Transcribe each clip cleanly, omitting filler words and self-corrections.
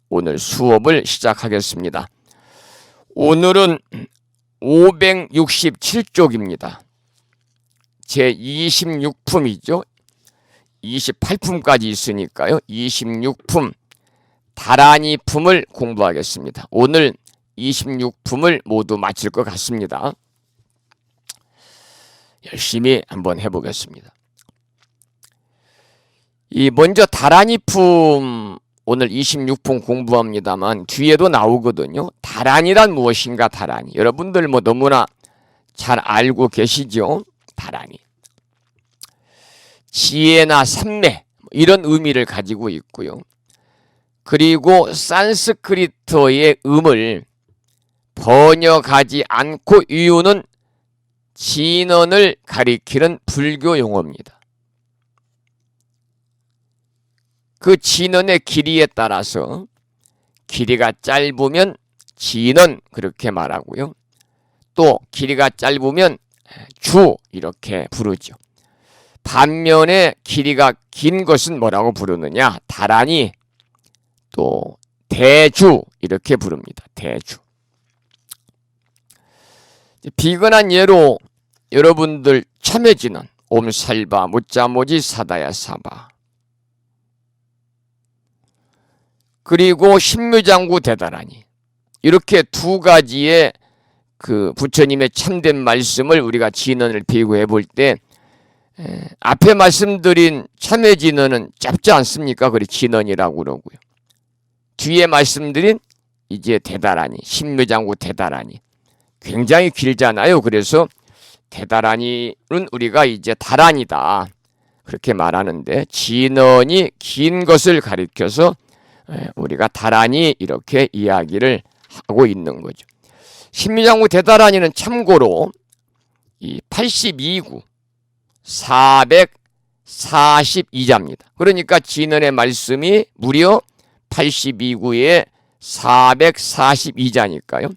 오늘 수업을 시작하겠습니다. 오늘은 567쪽입니다. 제26품이죠. 28품까지 있으니까요. 26품 다란이 품을 공부하겠습니다. 오늘 26품을 모두 마칠 것 같습니다. 열심히 한번 해보겠습니다. 먼저 다란이 품 오늘 26품 공부합니다만 뒤에도 나오거든요. 다란이란 무엇인가? 다란이 여러분들 너무나 잘 알고 계시죠? 다란이 지혜나 삼매 이런 의미를 가지고 있고요. 그리고 산스크리트어의 음을 번역하지 않고 이유는 진언을 가리키는 불교 용어입니다. 그 진언의 길이에 따라서 길이가 짧으면 진언 그렇게 말하고요. 또 길이가 짧으면 주 이렇게 부르죠. 반면에 길이가 긴 것은 뭐라고 부르느냐? 다란이 또 대주 이렇게 부릅니다. 대주. 비근한 예로 여러분들 참여진은 옴살바 무자모지 사다야 사바 그리고 신묘장구 대다라니 이렇게 두 가지의 그 부처님의 참된 말씀을 우리가 진언을 비교해 볼 때 앞에 말씀드린 참회진언은 짧지 않습니까? 그래 진언이라고 그러고요. 뒤에 말씀드린 이제 대다라니 신묘장구 대다라니 굉장히 길잖아요. 그래서 대다라니는 우리가 이제 다란이다 그렇게 말하는데 진언이 긴 것을 가리켜서 우리가 다란이 이렇게 이야기를 하고 있는 거죠. 신묘장구 대다라니는 참고로 이 82구 442자입니다. 그러니까 진언의 말씀이 무려 82구에 442자니까요.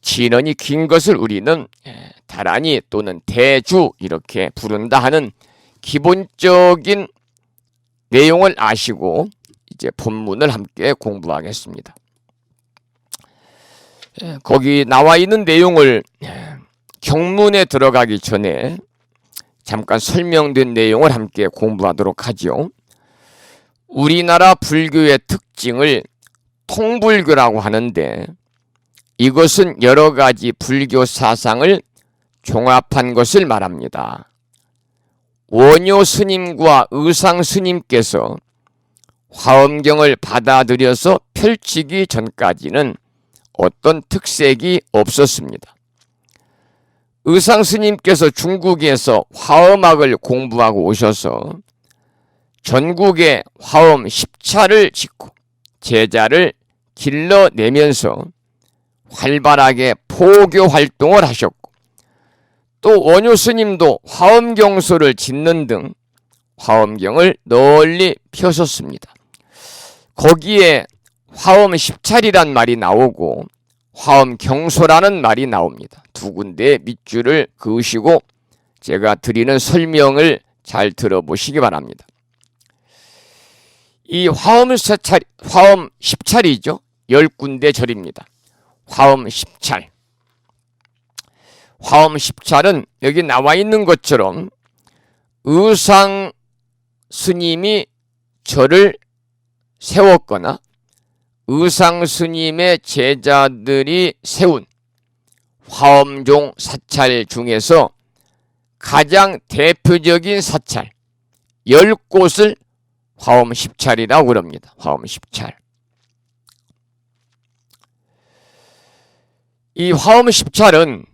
진언이 긴 것을 우리는 다란이 또는 대주 이렇게 부른다 하는 기본적인 내용을 아시고 이제 본문을 함께 공부하겠습니다. 거기 나와 있는 내용을 경문에 들어가기 전에 잠깐 설명된 내용을 함께 공부하도록 하죠. 우리나라 불교의 특징을 통불교라고 하는데 이것은 여러 가지 불교 사상을 종합한 것을 말합니다. 원효 스님과 의상 스님께서 화엄경을 받아들여서 펼치기 전까지는 어떤 특색이 없었습니다. 의상 스님께서 중국에서 화엄학을 공부하고 오셔서 전국에 화엄 10차를 짓고 제자를 길러내면서 활발하게 포교 활동을 하셨고 또 원효 스님도 화엄경소를 짓는 등 화엄경을 널리 펴셨습니다. 거기에 화엄 10차리란 말이 나오고 화엄경소라는 말이 나옵니다. 두 군데의 밑줄을 그으시고 제가 드리는 설명을 잘 들어보시기 바랍니다. 이 화엄 10차리죠. 10군데 절입니다. 화엄 10찰. 화엄 10찰은 여기 나와 있는 것처럼 의상 스님이 절을 세웠거나 의상 스님의 제자들이 세운 화엄종 사찰 중에서 가장 대표적인 사찰 10곳을 화엄 10찰이라고 그럽니다. 화엄 10찰. 이 화엄 10찰은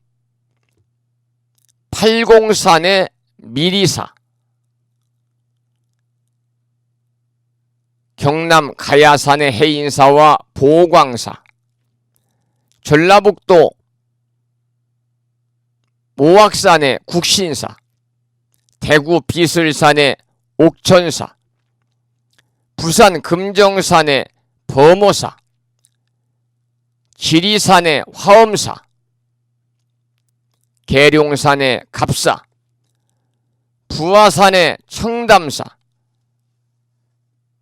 팔공산의 미리사, 경남 가야산의 해인사와 보광사, 전라북도 모악산의 국신사, 대구 비슬산의 옥천사, 부산 금정산의 범오사, 지리산의 화엄사, 계룡산의 갑사, 부화산의 청담사,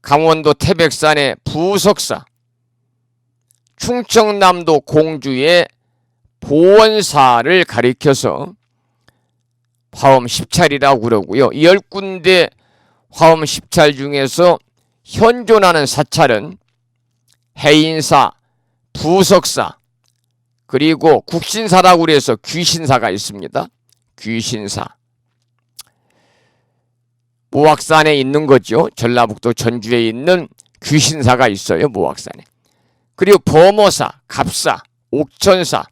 강원도 태백산의 부석사, 충청남도 공주의 보원사를 가리켜서 화엄 10찰이라고 그러고요. 10군데 화엄 10찰 중에서 현존하는 사찰은 해인사, 부석사, 그리고 국신사라고 그래서 귀신사가 있습니다. 귀신사. 모악산에 있는 거죠. 전라북도 전주에 있는 귀신사가 있어요. 모악산에. 그리고 범어사, 갑사, 옥천사,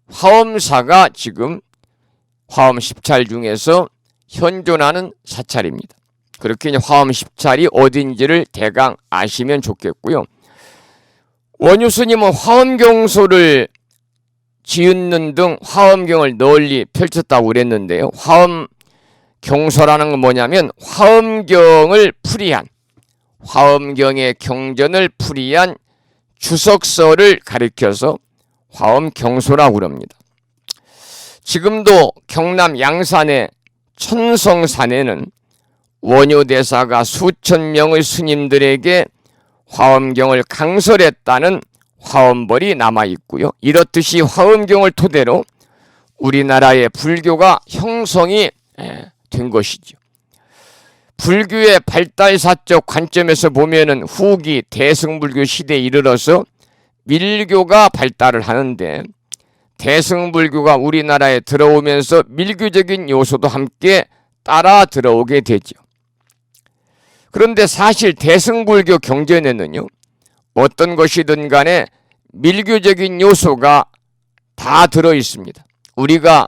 화엄사가 지금 화엄 10찰 중에서 현존하는 사찰입니다. 그렇게 화엄 10찰이 어딘지를 대강 아시면 좋겠고요. 원유 스님은 화엄경소를 지은 등 화엄경을 널리 펼쳤다고 그랬는데요. 화엄경소라는 건 뭐냐면 화엄경을 풀이한, 화엄경의 경전을 풀이한 주석서를 가리켜서 화엄경소라고 그럽니다. 지금도 경남 양산의 천성산에는 원효대사가 수천 명의 스님들에게 화엄경을 강설했다는 화엄벌이 남아있고요. 이렇듯이 화엄경을 토대로 우리나라의 불교가 형성이 된 것이죠. 불교의 발달사적 관점에서 보면은 후기 대승불교 시대에 이르러서 밀교가 발달을 하는데, 대승불교가 우리나라에 들어오면서 밀교적인 요소도 함께 따라 들어오게 되죠. 그런데 사실 대승불교 경전에는요, 어떤 것이든 간에 밀교적인 요소가 다 들어 있습니다. 우리가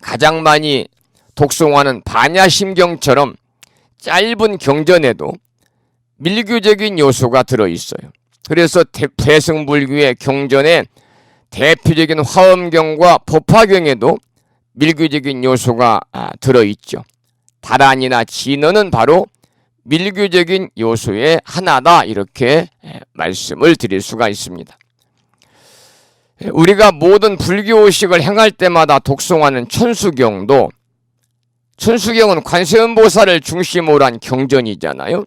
가장 많이 독송하는 반야심경처럼 짧은 경전에도 밀교적인 요소가 들어 있어요. 그래서 대승불교의 경전에 대표적인 화엄경과 법화경에도 밀교적인 요소가 들어있죠. 다란이나 진언은 바로 밀교적인 요소의 하나다, 이렇게 말씀을 드릴 수가 있습니다. 우리가 모든 불교의식을 행할 때마다 독송하는 천수경도, 천수경은 관세음보살을 중심으로 한 경전이잖아요.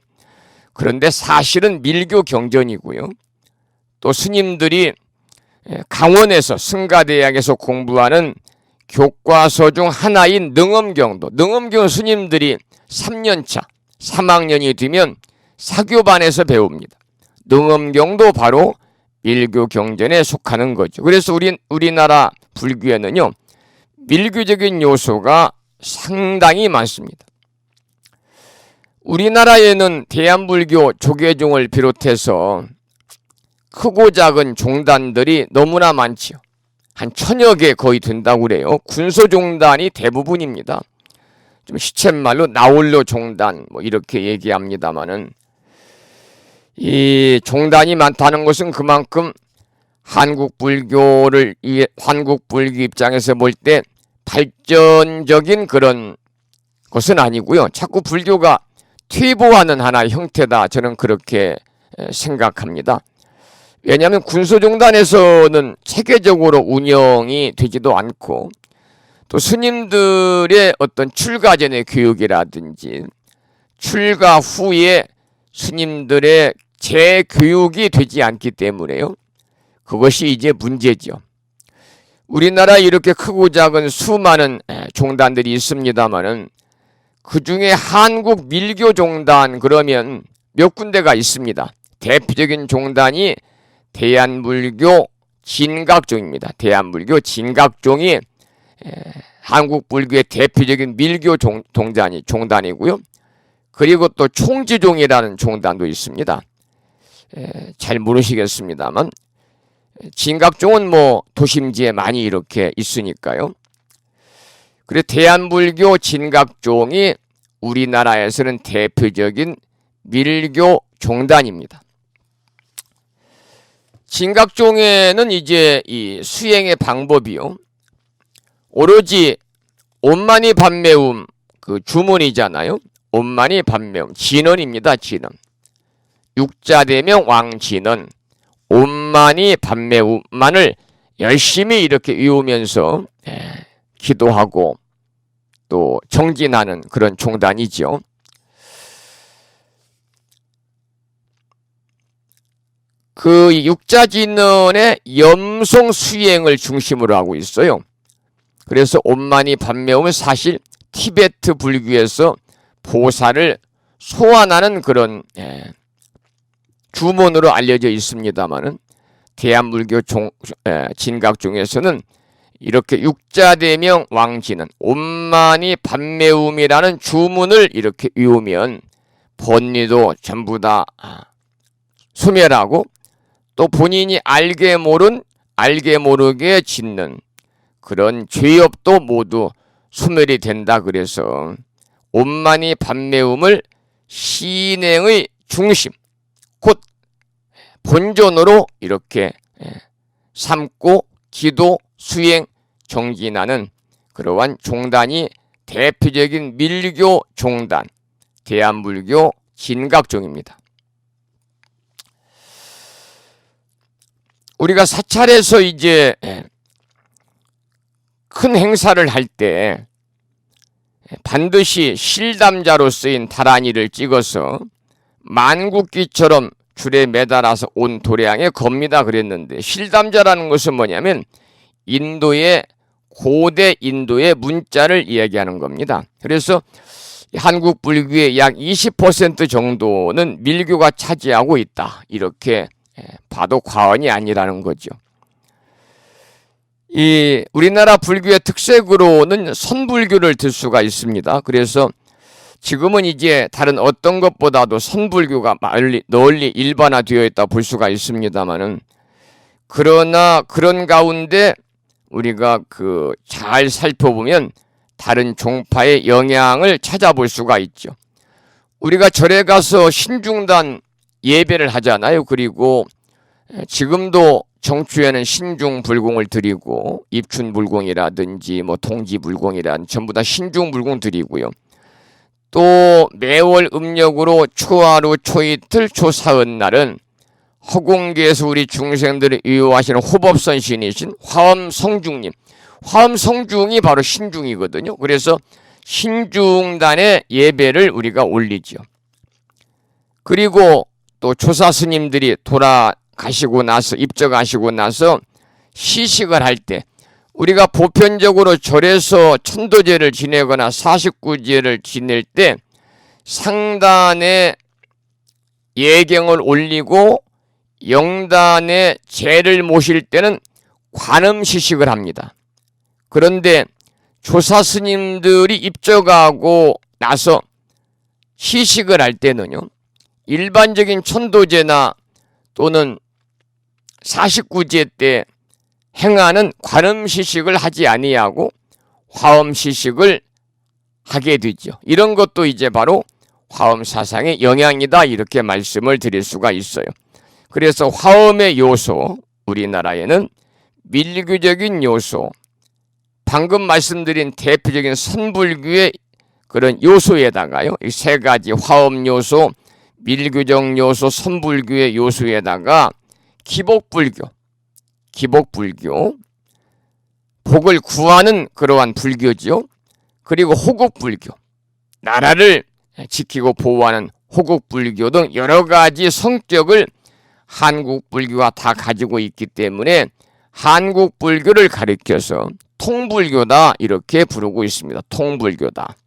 그런데 사실은 밀교 경전이고요. 또 스님들이 강원에서 승가대학에서 공부하는 교과서 중 하나인 능엄경도, 능엄경 스님들이 3년차 3학년이 되면 사교반에서 배웁니다. 능엄경도 바로 밀교 경전에 속하는 거죠. 그래서 우리나라 불교에는요, 밀교적인 요소가 상당히 많습니다. 우리나라에는 대한불교 조계종을 비롯해서 크고 작은 종단들이 너무나 많지요. 한 1000여 개 거의 된다고 그래요. 군소종단이 대부분입니다. 좀 시쳇말로 나홀로 종단 뭐 이렇게 얘기합니다마는, 이 종단이 많다는 것은 그만큼 한국불교 입장에서 볼 때 발전적인 그런 것은 아니고요. 자꾸 불교가 퇴보하는 하나의 형태다, 저는 그렇게 생각합니다. 왜냐하면 군소종단에서는 체계적으로 운영이 되지도 않고, 또 스님들의 어떤 출가 전의 교육이라든지 출가 후에 스님들의 재교육이 되지 않기 때문에요. 그것이 이제 문제죠. 우리나라에 이렇게 크고 작은 수많은 종단들이 있습니다마는 그 중에 한국 밀교 종단 그러면 몇 군데가 있습니다. 대표적인 종단이 대한불교 진각종입니다. 대한불교 진각종이 한국 불교의 대표적인 밀교 종단이고요. 그리고 또 총지종이라는 종단도 있습니다. 잘 모르시겠습니다만 진각종은 뭐 도심지에 많이 이렇게 있으니까요. 그리고 대한불교 진각종이 우리나라에서는 대표적인 밀교 종단입니다. 진각종에는 이제 이 수행의 방법이요, 오로지 온만이 반매움 그 주문이잖아요. 온만이 반매움 진언입니다. 진언. 육자대명 왕진언, 온만이 반매움만을 열심히 이렇게 외우면서 기도하고 또 정진하는 그런 종단이죠. 그 육자진언의 염송 수행을 중심으로 하고 있어요. 그래서 온만이 반매움은 사실 티베트 불교에서 보살을 소환하는 그런 주문으로 알려져 있습니다마는 대한불교 진각 중에서는 이렇게 육자대명 왕진은 온만이 반매움이라는 주문을 이렇게 외우면 번뇌도 전부 다 소멸하고 또 본인이 알게 모르게 짓는 그런 죄업도 모두 소멸이 된다. 그래서 온만이 반매움을 신행의 중심 곧 본존으로 이렇게 삼고 기도, 수행, 정진하는 그러한 종단이 대표적인 밀교 종단 대한불교 진각종입니다. 우리가 사찰에서 이제 큰 행사를 할 때 반드시 실담자로 쓰인 다란이를 찍어서 만국기처럼 줄에 매달아서 온 도량에 겁니다 그랬는데, 실담자라는 것은 뭐냐면 고대 인도의 문자를 이야기하는 겁니다. 그래서 한국 불교의 약 20% 정도는 밀교가 차지하고 있다. 이렇게 봐도 과언이 아니라는 거죠. 이 우리나라 불교의 특색으로는 선불교를 들 수가 있습니다. 그래서 지금은 이제 다른 어떤 것보다도 선불교가 널리 일반화되어 있다 볼 수가 있습니다만은, 그러나 그런 가운데 우리가 잘 살펴보면 다른 종파의 영향을 찾아볼 수가 있죠. 우리가 절에 가서 신중단 예배를 하잖아요. 그리고 지금도 정추에는 신중불공을 드리고 입춘불공이라든지 동지불공이라든지 전부 다 신중불공 드리고요. 또 매월 음력으로 초하루, 초이틀, 초사흔날은 허공계에서 우리 중생들을 위호하시는 호법선신이신 화엄성중님, 화엄성중이 바로 신중이거든요. 그래서 신중단의 예배를 우리가 올리죠. 그리고 또 조사스님들이 돌아가시고 나서, 입적하시고 나서 시식을 할 때 우리가 보편적으로 절에서 천도제를 지내거나 49제를 지낼 때 상단에 예경을 올리고 영단에 제를 모실 때는 관음시식을 합니다. 그런데 조사스님들이 입적하고 나서 시식을 할 때는요, 일반적인 천도제나 또는 49제 때 행하는 관음시식을 하지 아니하고 화엄시식을 하게 되죠. 이런 것도 이제 바로 화엄사상의 영향이다, 이렇게 말씀을 드릴 수가 있어요. 그래서 화엄의 요소, 우리나라에는 밀교적인 요소, 방금 말씀드린 대표적인 선불교의 그런 요소에다가요, 이 세 가지 화엄 요소, 밀교적 요소, 선불교의 요소에다가 기복불교, 복을 구하는 그러한 불교죠. 그리고 호국불교, 나라를 지키고 보호하는 호국불교 등 여러 가지 성격을 한국불교가 다 가지고 있기 때문에 한국불교를 가리켜서 통불교다, 이렇게 부르고 있습니다. 통불교다.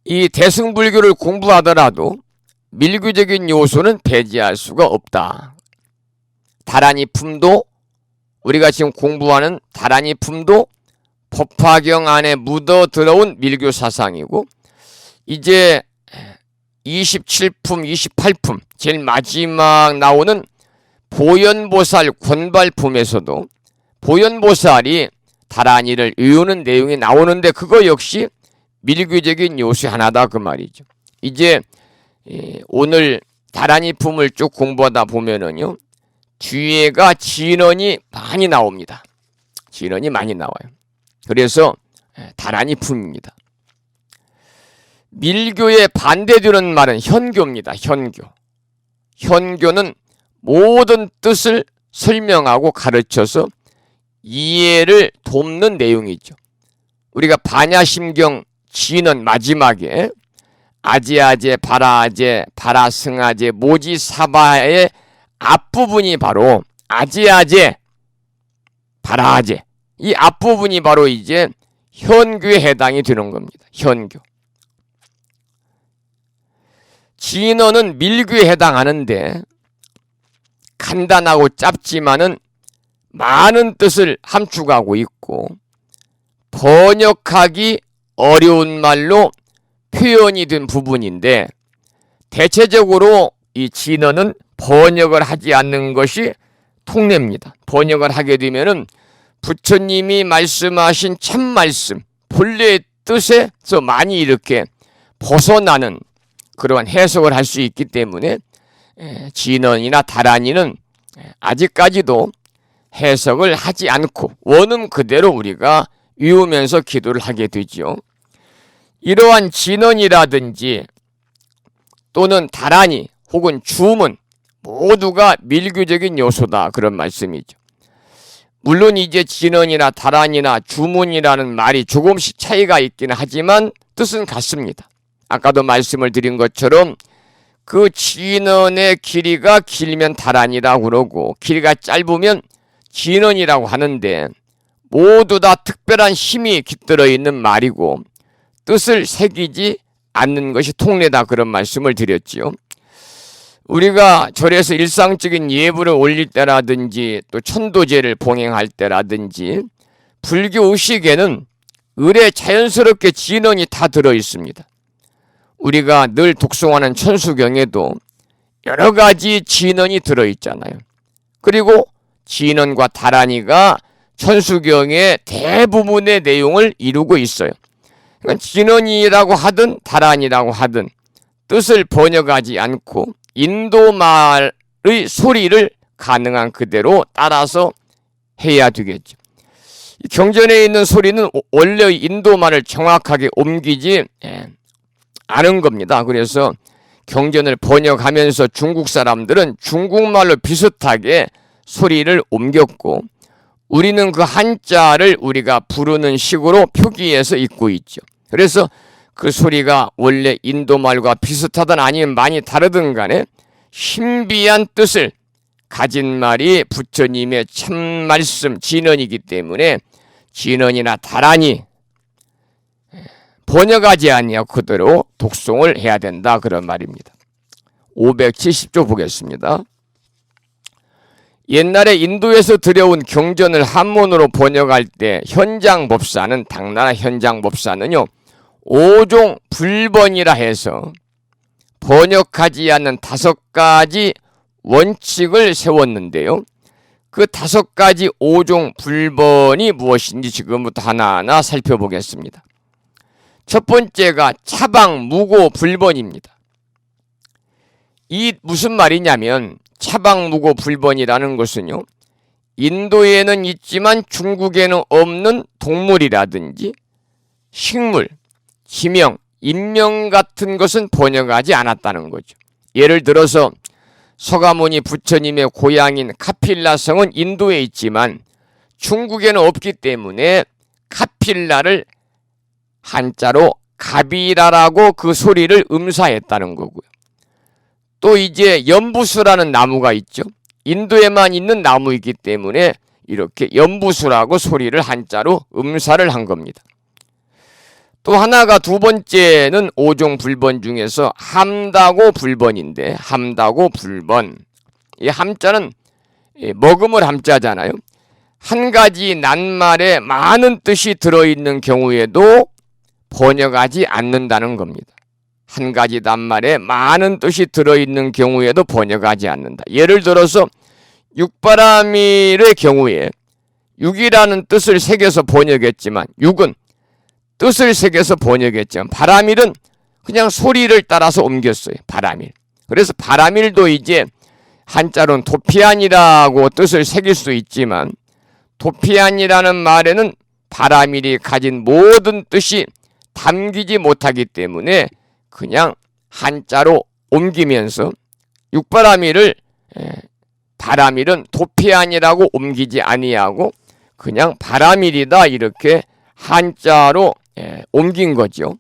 이 대승불교를 공부하더라도 밀교적인 요소는 배제할 수가 없다. 다란이품도, 우리가 지금 공부하는 다란이품도 법화경 안에 묻어 들어온 밀교 사상이고, 이제 27품, 28품 제일 마지막 나오는 보현보살 권발품에서도 보현보살이 다란이를 외우는 내용이 나오는데, 그거 역시 밀교적인 요소 하나다, 그 말이죠. 이제 오늘 다란이품을 쭉 공부하다 보면은요, 뒤에가 진언이 많이 나옵니다. 진언이 많이 나와요. 그래서 다란이품입니다. 밀교에 반대되는 말은 현교입니다. 현교. 현교는 모든 뜻을 설명하고 가르쳐서 이해를 돕는 내용이죠. 우리가 반야심경 진언 마지막에 아제아제, 바라아제, 바라승아제, 모지사바의 앞부분이 바로 아제아제, 바라아제. 이 앞부분이 바로 이제 현교에 해당이 되는 겁니다. 현교. 진어는 밀교에 해당하는데 간단하고 짧지만은 많은 뜻을 함축하고 있고 번역하기 어려운 말로 표현이 된 부분인데 대체적으로 이 진어는 번역을 하지 않는 것이 통례입니다. 번역을 하게 되면은 부처님이 말씀하신 참말씀, 본래의 뜻에서 많이 이렇게 벗어나는 그런 해석을 할 수 있기 때문에 진언이나 다란이는 아직까지도 해석을 하지 않고 원음 그대로 우리가 외우면서 기도를 하게 되죠. 이러한 진언이라든지 또는 다란이 혹은 주문 모두가 밀교적인 요소다 그런 말씀이죠. 물론 이제 진언이나 다란이나 주문이라는 말이 조금씩 차이가 있기는 하지만 뜻은 같습니다. 아까도 말씀을 드린 것처럼 그 진언의 길이가 길면 다란이라고 그러고 길이가 짧으면 진언이라고 하는데 모두 다 특별한 힘이 깃들어 있는 말이고 뜻을 새기지 않는 것이 통례다 그런 말씀을 드렸지요. 우리가 절에서 일상적인 예불을 올릴 때라든지 또 천도제를 봉행할 때라든지 불교 의식에는 을에 자연스럽게 진언이 다 들어 있습니다. 우리가 늘 독송하는 천수경에도 여러 가지 진언이 들어 있잖아요. 그리고 진언과 다란이가 천수경의 대부분의 내용을 이루고 있어요. 그러니까 진언이라고 하든 다란이라고 하든 뜻을 번역하지 않고 인도말의 소리를 가능한 그대로 따라서 해야 되겠죠. 경전에 있는 소리는 원래 인도말을 정확하게 옮기지 않은 겁니다. 그래서 경전을 번역하면서 중국 사람들은 중국말로 비슷하게 소리를 옮겼고 우리는 그 한자를 우리가 부르는 식으로 표기해서 읽고 있죠. 그래서 그 소리가 원래 인도말과 비슷하든 아니면 많이 다르든 간에 신비한 뜻을 가진 말이 부처님의 참말씀 진언이기 때문에 진언이나 다란이 번역하지 아니하고 그대로 독송을 해야 된다 그런 말입니다. 570조 보겠습니다. 옛날에 인도에서 들여온 경전을 한문으로 번역할 때 현장법사는 당나라 현장법사는요 5종 불번이라 해서 번역하지 않는 5가지 원칙을 세웠는데요. 그 5가지 5종 불번이 무엇인지 지금부터 하나하나 살펴보겠습니다. 첫 번째가 차방 무고 불번입니다. 이 무슨 말이냐면 차방 무고 불번이라는 것은요. 인도에는 있지만 중국에는 없는 동물이라든지 식물, 지명, 인명 같은 것은 번역하지 않았다는 거죠. 예를 들어서 서가모니 부처님의 고향인 카필라성은 인도에 있지만 중국에는 없기 때문에 카필라를 한자로 가비라라고 그 소리를 음사했다는 거고요. 또 이제 연부수라는 나무가 있죠. 인도에만 있는 나무이기 때문에 이렇게 연부수라고 소리를 한자로 음사를 한 겁니다. 또 하나가 두 번째는 5종 불번 중에서 함다고 불번인데 함다고 불번 이 함자는 먹음을 함자잖아요. 한 가지 낱말에 많은 뜻이 들어있는 경우에도 번역하지 않는다는 겁니다. 한 가지 낱말에 많은 뜻이 들어있는 경우에도 번역하지 않는다. 예를 들어서 육바라밀의 경우에 육이라는 뜻을 새겨서 번역했지만 육은 뜻을 새겨서 번역했지만 바라밀은 그냥 소리를 따라서 옮겼어요. 바라밀. 그래서 바라밀도 이제 한자로는 도피안이라고 뜻을 새길 수 있지만 도피안이라는 말에는 바라밀이 가진 모든 뜻이 담기지 못하기 때문에 그냥 한자로 옮기면서 육바라밀을 바라밀은 도피안이라고 옮기지 아니하고 그냥 바라밀이다 이렇게 한자로 옮긴 거죠.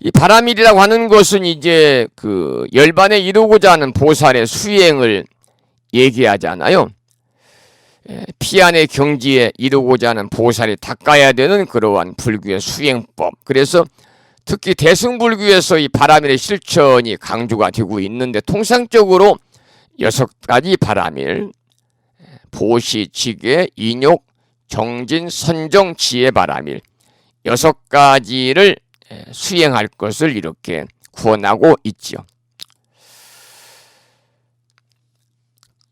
이 바라밀이라고 하는 것은 이제 그 열반에 이루고자 하는 보살의 수행을 얘기하잖아요. 피안의 경지에 이루고자 하는 보살이 닦아야 되는 그러한 불교의 수행법. 그래서 특히 대승불교에서 이 바라밀의 실천이 강조가 되고 있는데, 통상적으로 6가지 바라밀, 보시, 지계, 인욕, 정진, 선정, 지혜 바라밀 6가지를 수행할 것을 이렇게 구원하고 있지요.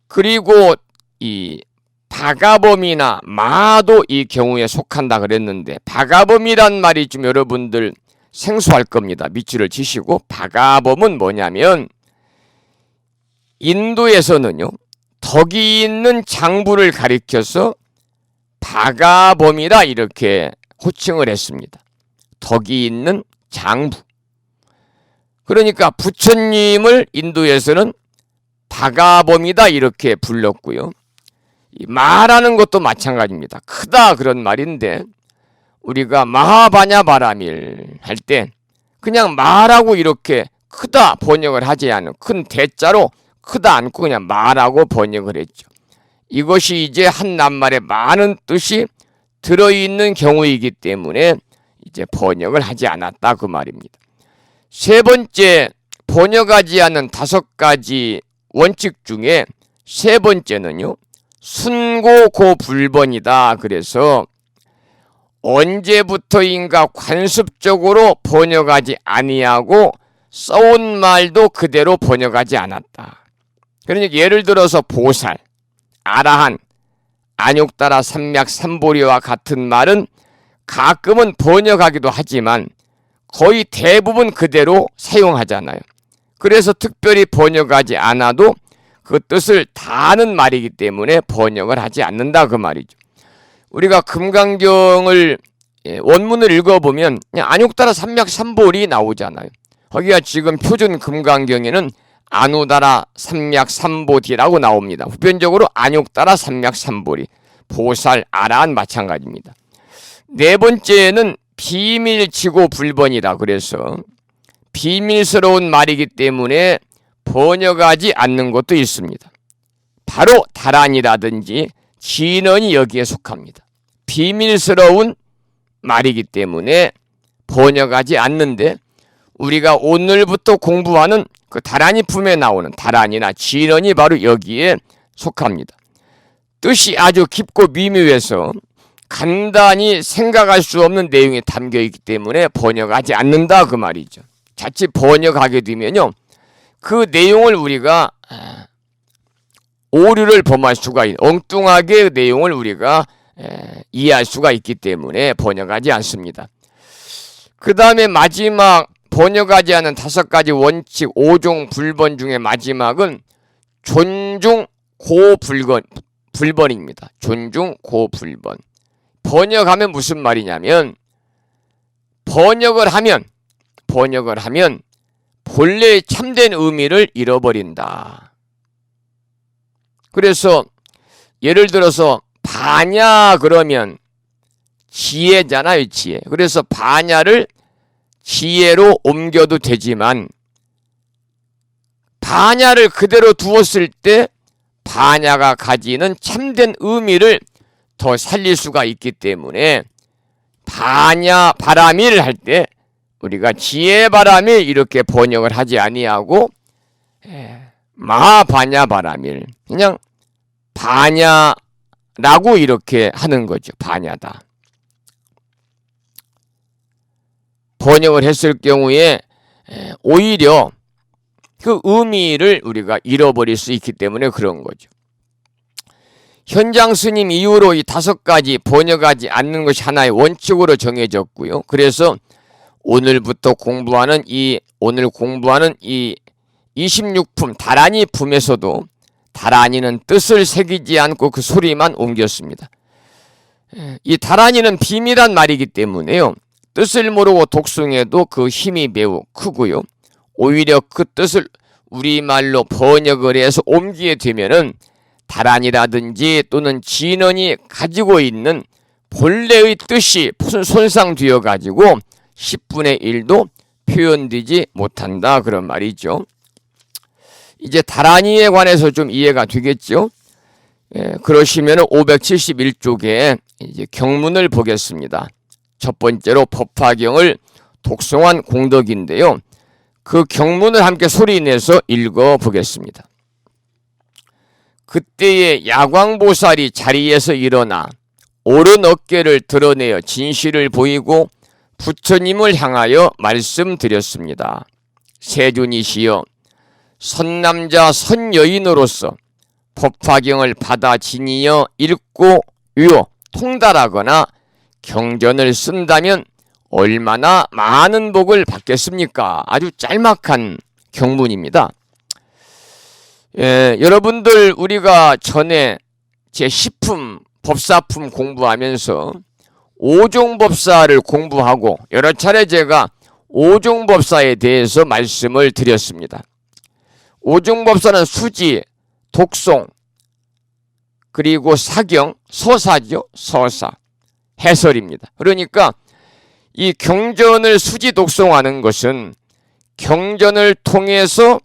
그리고 이 바가범이나 마도 이 경우에 속한다 그랬는데, 바가범이란 말이 좀 여러분들 생소할 겁니다. 밑줄을 치시고, 바가범은 뭐냐면 인도에서는요, 덕이 있는 장부를 가리켜서 바가범이라 이렇게 호칭을 했습니다. 덕이 있는 장부. 그러니까 부처님을 인도에서는 바가범이다 이렇게 불렀고요. 말하는 것도 마찬가지입니다. 크다 그런 말인데, 우리가 마하바냐 바라밀 할 때 그냥 말하고 이렇게 크다 번역을 하지 않은, 큰 대자로 크다 않고 그냥 말하고 번역을 했죠. 이것이 이제 한 낱말에 많은 뜻이 들어있는 경우이기 때문에 이제 번역을 하지 않았다 그 말입니다. 세 번째, 번역하지 않은 5가지 원칙 중에 세 번째는요, 순고고불번이다. 그래서 언제부터인가 관습적으로 번역하지 아니하고 써온 말도 그대로 번역하지 않았다. 그러니까 예를 들어서 보살, 아라한, 안욕따라 삼맥 삼보리와 같은 말은 가끔은 번역하기도 하지만 거의 대부분 그대로 사용하잖아요. 그래서 특별히 번역하지 않아도 그 뜻을 다 아는 말이기 때문에 번역을 하지 않는다 그 말이죠. 우리가 금강경을 원문을 읽어보면 그냥 안욕따라 삼맥 삼보리 나오잖아요. 거기가 지금 표준 금강경에는 안우다라 삼맥 삼보디라고 나옵니다. 후편적으로 안욕따라 삼맥 삼보리, 보살, 아라한 마찬가지입니다. 네 번째는 비밀치고 불번이라, 그래서 비밀스러운 말이기 때문에 번역하지 않는 것도 있습니다. 바로 다란이라든지 진언이 여기에 속합니다. 비밀스러운 말이기 때문에 번역하지 않는데, 우리가 오늘부터 공부하는 그 다란이 품에 나오는 다란이나 진언이 바로 여기에 속합니다. 뜻이 아주 깊고 미묘해서 간단히 생각할 수 없는 내용이 담겨 있기 때문에 번역하지 않는다 그 말이죠. 자칫 번역하게 되면요, 그 내용을 우리가 오류를 범할 수가 있는, 엉뚱하게 내용을 우리가 이해할 수가 있기 때문에 번역하지 않습니다. 그 다음에 마지막 번역하지 않은 5가지 원칙 5종 불번 중에 마지막은 존중 고불번입니다. 존중 고불번. 번역하면 무슨 말이냐면, 번역을 하면 본래의 참된 의미를 잃어버린다. 그래서 예를 들어서 바냐 그러면 지혜잖아요, 지혜. 그래서 바냐를 지혜로 옮겨도 되지만, 바냐를 그대로 두었을 때 바냐가 가지는 참된 의미를 더 살릴 수가 있기 때문에 바냐 바라밀 할 때 우리가 지혜 바라밀 이렇게 번역을 하지 아니하고 마하바냐 바라밀, 그냥 바냐라고 이렇게 하는 거죠. 바냐다. 번역을 했을 경우에 오히려 그 의미를 우리가 잃어버릴 수 있기 때문에 그런 거죠. 현장 스님 이후로 이 5가지 번역하지 않는 것이 하나의 원칙으로 정해졌고요. 그래서 오늘 공부하는 이 26품 다란이 품에서도 다란이는 뜻을 새기지 않고 그 소리만 옮겼습니다. 이 다란이는 비밀한 말이기 때문에요, 뜻을 모르고 독송해도 그 힘이 매우 크고요. 오히려 그 뜻을 우리말로 번역을 해서 옮기게 되면은 다란이라든지 또는 진언이 가지고 있는 본래의 뜻이 손상되어 가지고 10분의 1도 표현되지 못한다 그런 말이죠. 이제 다란이에 관해서 좀 이해가 되겠죠. 그러시면 571쪽에 이제 경문을 보겠습니다. 첫 번째로 법화경을 독송한 공덕인데요. 그 경문을 함께 소리내서 읽어보겠습니다. 그때에 야광보살이 자리에서 일어나 오른 어깨를 드러내어 진실을 보이고 부처님을 향하여 말씀드렸습니다. 세존이시여, 선남자 선여인으로서 법화경을 받아 지니어 읽고 통달하거나 경전을 쓴다면 얼마나 많은 복을 받겠습니까? 아주 짤막한 경문입니다. 여러분들 우리가 전에 제10품 법사품 공부하면서 오종법사를 공부하고 여러 차례 제가 오종법사에 대해서 말씀을 드렸습니다. 오종법사는 수지, 독송, 그리고 사경, 서사죠. 서사, 해설입니다. 그러니까 이 경전을 수지 독송하는 것은 경전을 통해서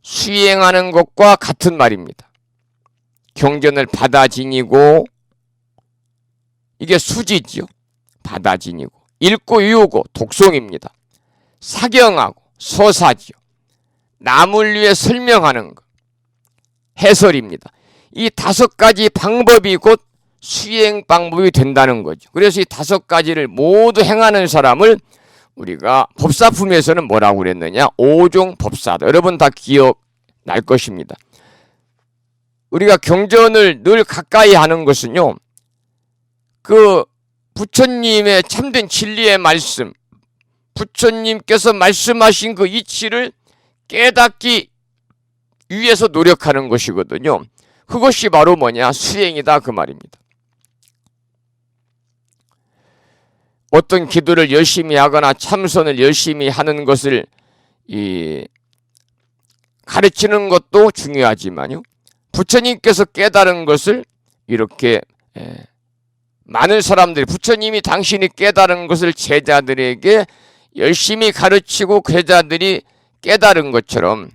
수행하는 것과 같은 말입니다. 경전을 받아 지니고 이게 수지죠. 받아 지니고 읽고 외우고 독송입니다. 사경하고 서사죠. 남을 위해 설명하는 것, 해설입니다. 이 5가지 방법이 곧 수행 방법이 된다는 거죠. 그래서 이 5가지를 모두 행하는 사람을 우리가 법사품에서는 뭐라고 그랬느냐? 오종법사다. 여러분 다 기억날 것입니다. 우리가 경전을 늘 가까이 하는 것은요, 그 부처님의 참된 진리의 말씀, 부처님께서 말씀하신 그 이치를 깨닫기 위해서 노력하는 것이거든요. 그것이 바로 뭐냐? 수행이다 그 말입니다. 어떤 기도를 열심히 하거나 참선을 열심히 하는 것을 가르치는 것도 중요하지만요, 부처님께서 깨달은 것을 이렇게 많은 사람들이, 부처님이 당신이 깨달은 것을 제자들에게 열심히 가르치고 제자들이 깨달은 것처럼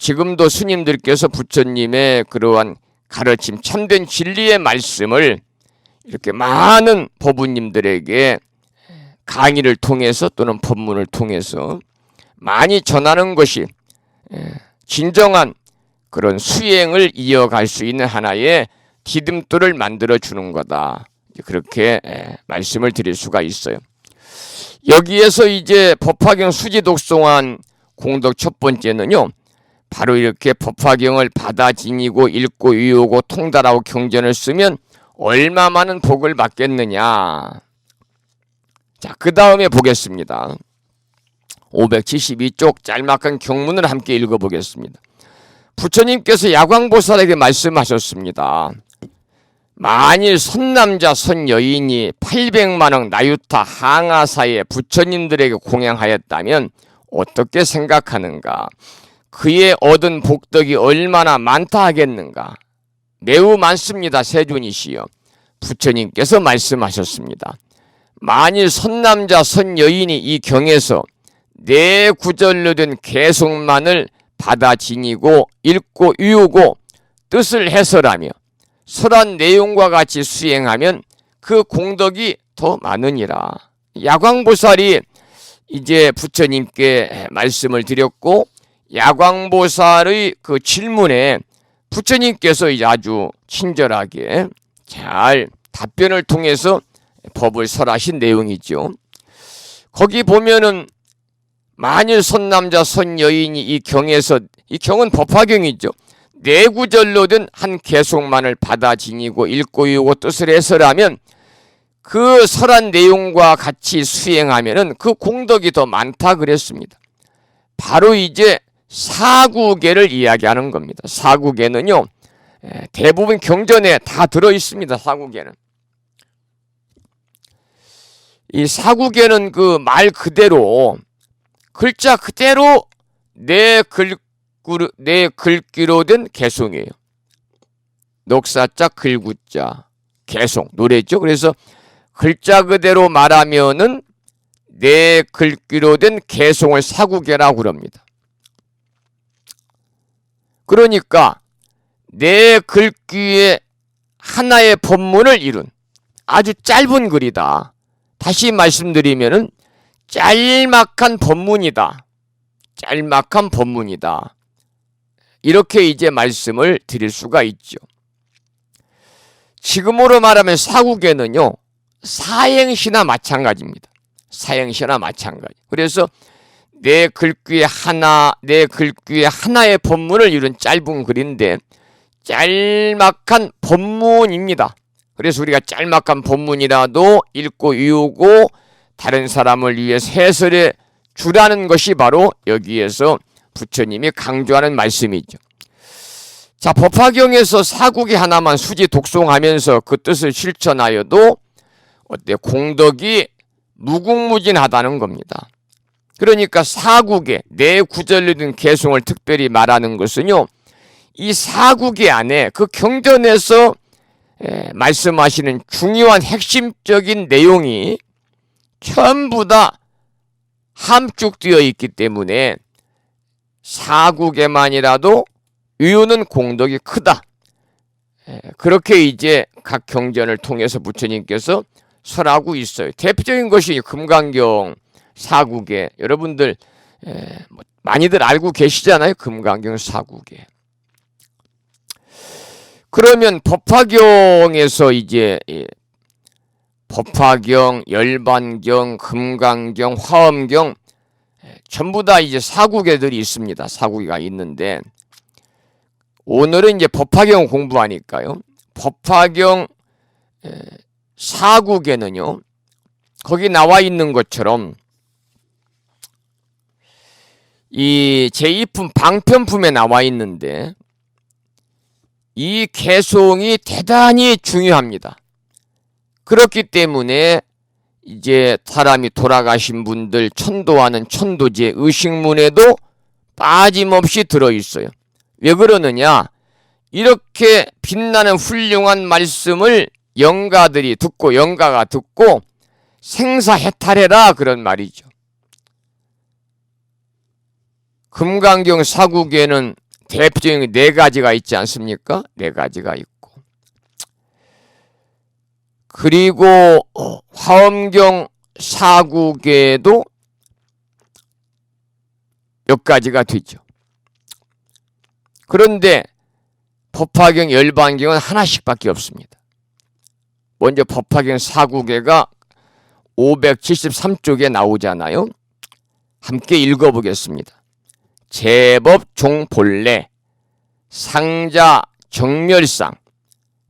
지금도 스님들께서 부처님의 그러한 가르침, 참된 진리의 말씀을 이렇게 많은 법우님들에게 강의를 통해서 또는 법문을 통해서 많이 전하는 것이 진정한 그런 수행을 이어갈 수 있는 하나의 디딤돌을 만들어 주는 거다. 그렇게 말씀을 드릴 수가 있어요. 여기에서 이제 법화경 수지 독송한 공덕 첫 번째는요, 바로 이렇게 법화경을 받아 지니고 읽고 외우고 통달하고 경전을 쓰면 얼마 많은 복을 받겠느냐. 자, 그 다음에 보겠습니다. 572쪽 짤막한 경문을 함께 읽어보겠습니다. 부처님께서 야광보살에게 말씀하셨습니다. 만일 선남자 선여인이 800만억 나유타 항아사에 부처님들에게 공양하였다면 어떻게 생각하는가? 그의 얻은 복덕이 얼마나 많다 하겠는가? 매우 많습니다. 세존이시여. 부처님께서 말씀하셨습니다. 만일 선남자 선여인이 이 경에서 네 구절로 된 개송만을 받아 지니고 읽고 외우고 뜻을 해설하며 설한 내용과 같이 수행하면 그 공덕이 더 많으니라. 야광보살이 이제 부처님께 말씀을 드렸고, 야광보살의 그 질문에 부처님께서 이제 아주 친절하게 잘 답변을 통해서 법을 설하신 내용이죠. 거기 보면은 만일 선남자 선여인이 이 경에서, 이 경은 법화경이죠, 네 구절로 된 한 개송만을 받아 지니고 읽고 외우고 뜻을 해설하면 그 설한 내용과 같이 수행하면은 그 공덕이 더 많다 그랬습니다. 바로 이제 사구계를 이야기하는 겁니다. 사구계는요, 대부분 경전에 다 들어 있습니다. 사구계는. 이 사구계는 그 말 그대로, 글자 그대로 내 글귀로 된 개송이에요. 녹사자 글구자 개송, 노래죠. 그래서 글자 그대로 말하면은 네 글귀로 된 개송을 사구개라고 그럽니다. 그러니까 네 글귀의 하나의 법문을 이룬 아주 짧은 글이다. 다시 말씀드리면은 짤막한 법문이다. 짤막한 법문이다. 이렇게 이제 말씀을 드릴 수가 있죠. 지금으로 말하면 사구개는요, 사행시나 마찬가지입니다. 사행시나 마찬가지. 그래서 네 글귀의 하나의 법문을 이룬 짧은 글인데 짤막한 법문입니다. 그래서 우리가 짤막한 법문이라도 읽고 외우고 다른 사람을 위해서 해설해 주라는 것이 바로 여기에서 부처님이 강조하는 말씀이죠. 자, 법화경에서 사구개 하나만 수지 독송하면서 그 뜻을 실천하여도 어때? 공덕이 무궁무진하다는 겁니다. 그러니까 사구개, 네 구절로 된 개송을 특별히 말하는 것은요, 이 사구개 안에 그 경전에서 말씀하시는 중요한 핵심적인 내용이 전부 다 함축되어 있기 때문에 사구개만이라도 외우는 공덕이 크다. 그렇게 이제 각 경전을 통해서 부처님께서 설하고 있어요. 대표적인 것이 금강경 사구개. 여러분들 많이들 알고 계시잖아요. 금강경 사구개. 그러면 법화경에서 이제 법화경, 열반경, 금강경, 화엄경 전부 다 이제 사구개들이 있습니다. 사구개가 있는데 오늘은 이제 법화경 공부하니까요. 법화경 사구개는요. 거기 나와 있는 것처럼 이 제2품 방편품에 나와 있는데 이 개송이 대단히 중요합니다. 그렇기 때문에 이제 사람이 돌아가신 분들 천도하는 천도제 의식문에도 빠짐없이 들어있어요. 왜 그러느냐? 이렇게 빛나는 훌륭한 말씀을 영가가 듣고 생사해탈해라 그런 말이죠. 금강경 사구개는 대표적인 네 가지가 있지 않습니까? 네 가지가 있고. 그리고 화엄경 사구개도 몇 가지가 되죠. 그런데 법화경, 열반경은 하나씩밖에 없습니다. 먼저 법화경 사구개가 573쪽에 나오잖아요. 함께 읽어보겠습니다. 제법 종본래 상자 정멸상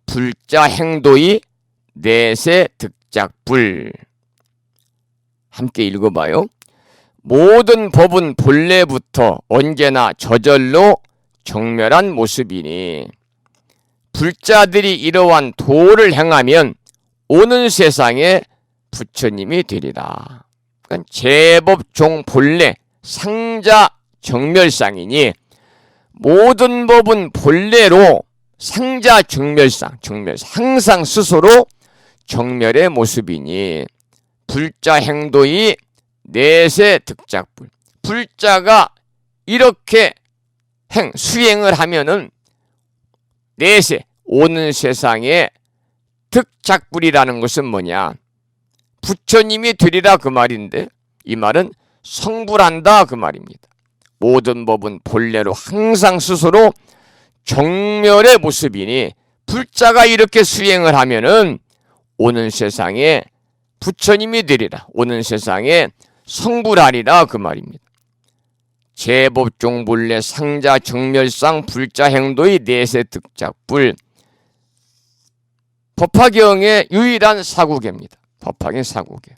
불자 행도의 내세 득작불. 함께 읽어봐요. 모든 법은 본래부터 언제나 저절로 정멸한 모습이니 불자들이 이러한 도를 행하면 오는 세상에 부처님이 되리라. 그러니까 제법종 본래 상자 정멸상이니 모든 법은 본래로 상자 정멸상 항상 스스로 정멸의 모습이니 불자 행도의 내세 득작불. 불자가 이렇게 수행을 하면은 내세 오는 세상에 득작불이라는 것은 뭐냐? 부처님이 되리라 그 말인데 이 말은 성불한다 그 말입니다. 모든 법은 본래로 항상 스스로 정멸의 모습이니 불자가 이렇게 수행을 하면은 오는 세상에 부처님이 되리라. 오는 세상에 성불하리라 그 말입니다. 제법종 본래 상자 정멸상 불자 행도의 내세 득작불. 법화경의 유일한 사구개입니다. 법화경 사구개.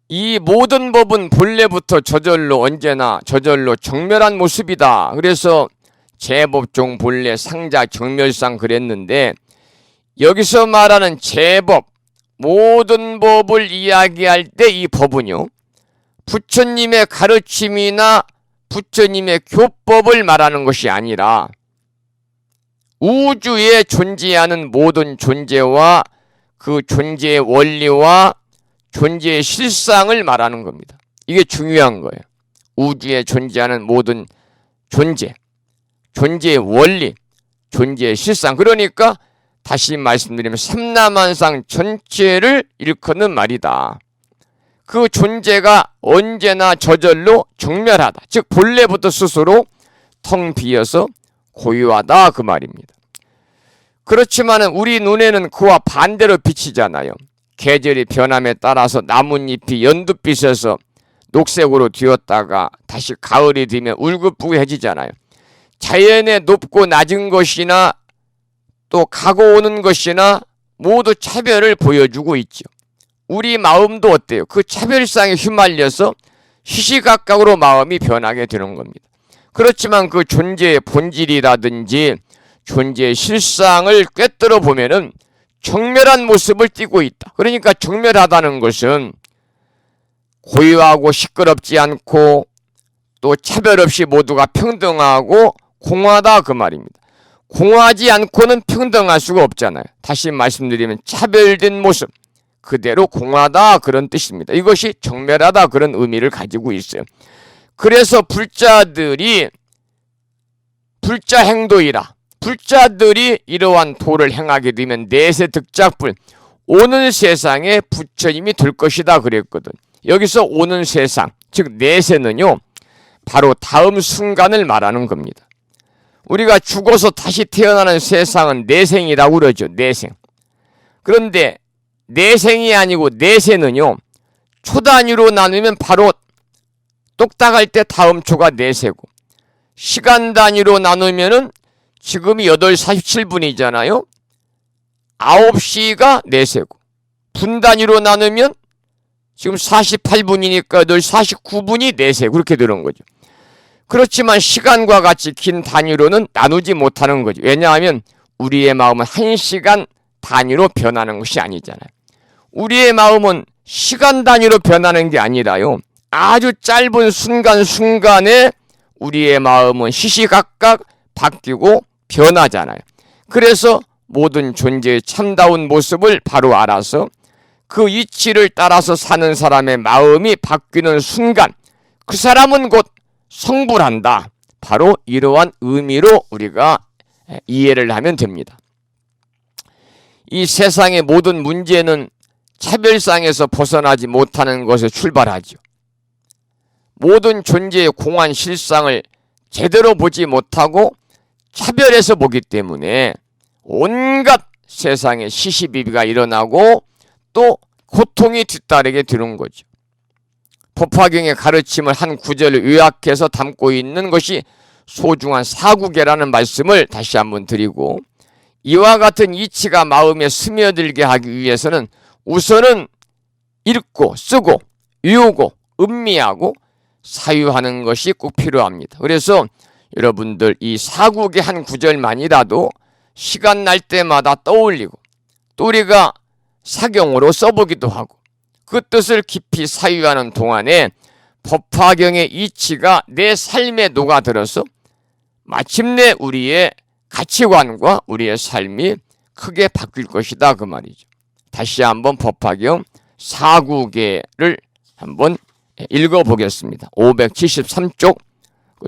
이 모든 법은 본래부터 저절로 언제나 저절로 정멸한 모습이다. 그래서 제법종 본래 상자 정멸상 그랬는데 여기서 말하는 제법, 모든 법을 이야기할 때 이 법은요, 부처님의 가르침이나 부처님의 교법을 말하는 것이 아니라 우주에 존재하는 모든 존재와 그 존재의 원리와 존재의 실상을 말하는 겁니다. 이게 중요한 거예요. 우주에 존재하는 모든 존재의 원리, 존재의 실상. 그러니까 다시 말씀드리면 삼라만상 전체를 일컫는 말이다. 그 존재가 언제나 저절로 정멸하다. 즉 본래부터 스스로 텅 비어서 고유하다 그 말입니다. 그렇지만 우리 눈에는 그와 반대로 비치잖아요. 계절이 변함에 따라서 나뭇잎이 연두빛에서 녹색으로 뒤었다가 다시 가을이 되면 울긋불긋해지잖아요. 자연의 높고 낮은 것이나 또 가고 오는 것이나 모두 차별을 보여주고 있죠. 우리 마음도 어때요? 그 차별상에 휘말려서 시시각각으로 마음이 변하게 되는 겁니다. 그렇지만 그 존재의 본질이라든지 존재의 실상을 꿰뚫어 보면은 정멸한 모습을 띠고 있다. 그러니까 정멸하다는 것은 고유하고 시끄럽지 않고 또 차별 없이 모두가 평등하고 공하다 그 말입니다. 공하지 않고는 평등할 수가 없잖아요. 다시 말씀드리면 차별된 모습 그대로 공하다 그런 뜻입니다. 이것이 정멸하다 그런 의미를 가지고 있어요. 그래서 불자들이 불자 행도이라 불자들이 이러한 도를 행하게 되면 내세 득작불 오는 세상에 부처님이 될 것이다 그랬거든. 여기서 오는 세상 즉 내세는요 바로 다음 순간을 말하는 겁니다. 우리가 죽어서 다시 태어나는 세상은 내생이라고 그러죠. 내생. 그런데 내생이 아니고 내세는요 초 단위로 나누면 바로 똑딱할 때 다음 초가 내세고 시간 단위로 나누면은 지금이 8시 47분이잖아요. 9시가 내세고 분 단위로 나누면 지금 48분이니까 8시 49분이 내세 그렇게 되는 거죠. 그렇지만 시간과 같이 긴 단위로는 나누지 못하는 거죠. 왜냐하면 우리의 마음은 1시간 단위로 변하는 것이 아니잖아요. 우리의 마음은 시간 단위로 변하는 게 아니라요. 아주 짧은 순간순간에 우리의 마음은 시시각각 바뀌고 변하잖아요. 그래서 모든 존재의 참다운 모습을 바로 알아서 그 이치를 따라서 사는 사람의 마음이 바뀌는 순간 그 사람은 곧 성불한다. 바로 이러한 의미로 우리가 이해를 하면 됩니다. 이 세상의 모든 문제는 차별상에서 벗어나지 못하는 것에 출발하죠. 모든 존재의 공한 실상을 제대로 보지 못하고 차별해서 보기 때문에 온갖 세상에 시시비비가 일어나고 또 고통이 뒤따르게 되는 거죠. 법화경의 가르침을 한 구절을 요약해서 담고 있는 것이 소중한 사구계라는 말씀을 다시 한번 드리고 이와 같은 이치가 마음에 스며들게 하기 위해서는 우선은 읽고 쓰고 외우고 음미하고 사유하는 것이 꼭 필요합니다. 그래서 여러분들 이 사국의 한 구절만이라도 시간 날 때마다 떠올리고 또 우리가 사경으로 써보기도 하고 그 뜻을 깊이 사유하는 동안에 법화경의 이치가 내 삶에 녹아들어서 마침내 우리의 가치관과 우리의 삶이 크게 바뀔 것이다 그 말이죠. 다시 한번 법화경 사구계를 한번 읽어보겠습니다. 573쪽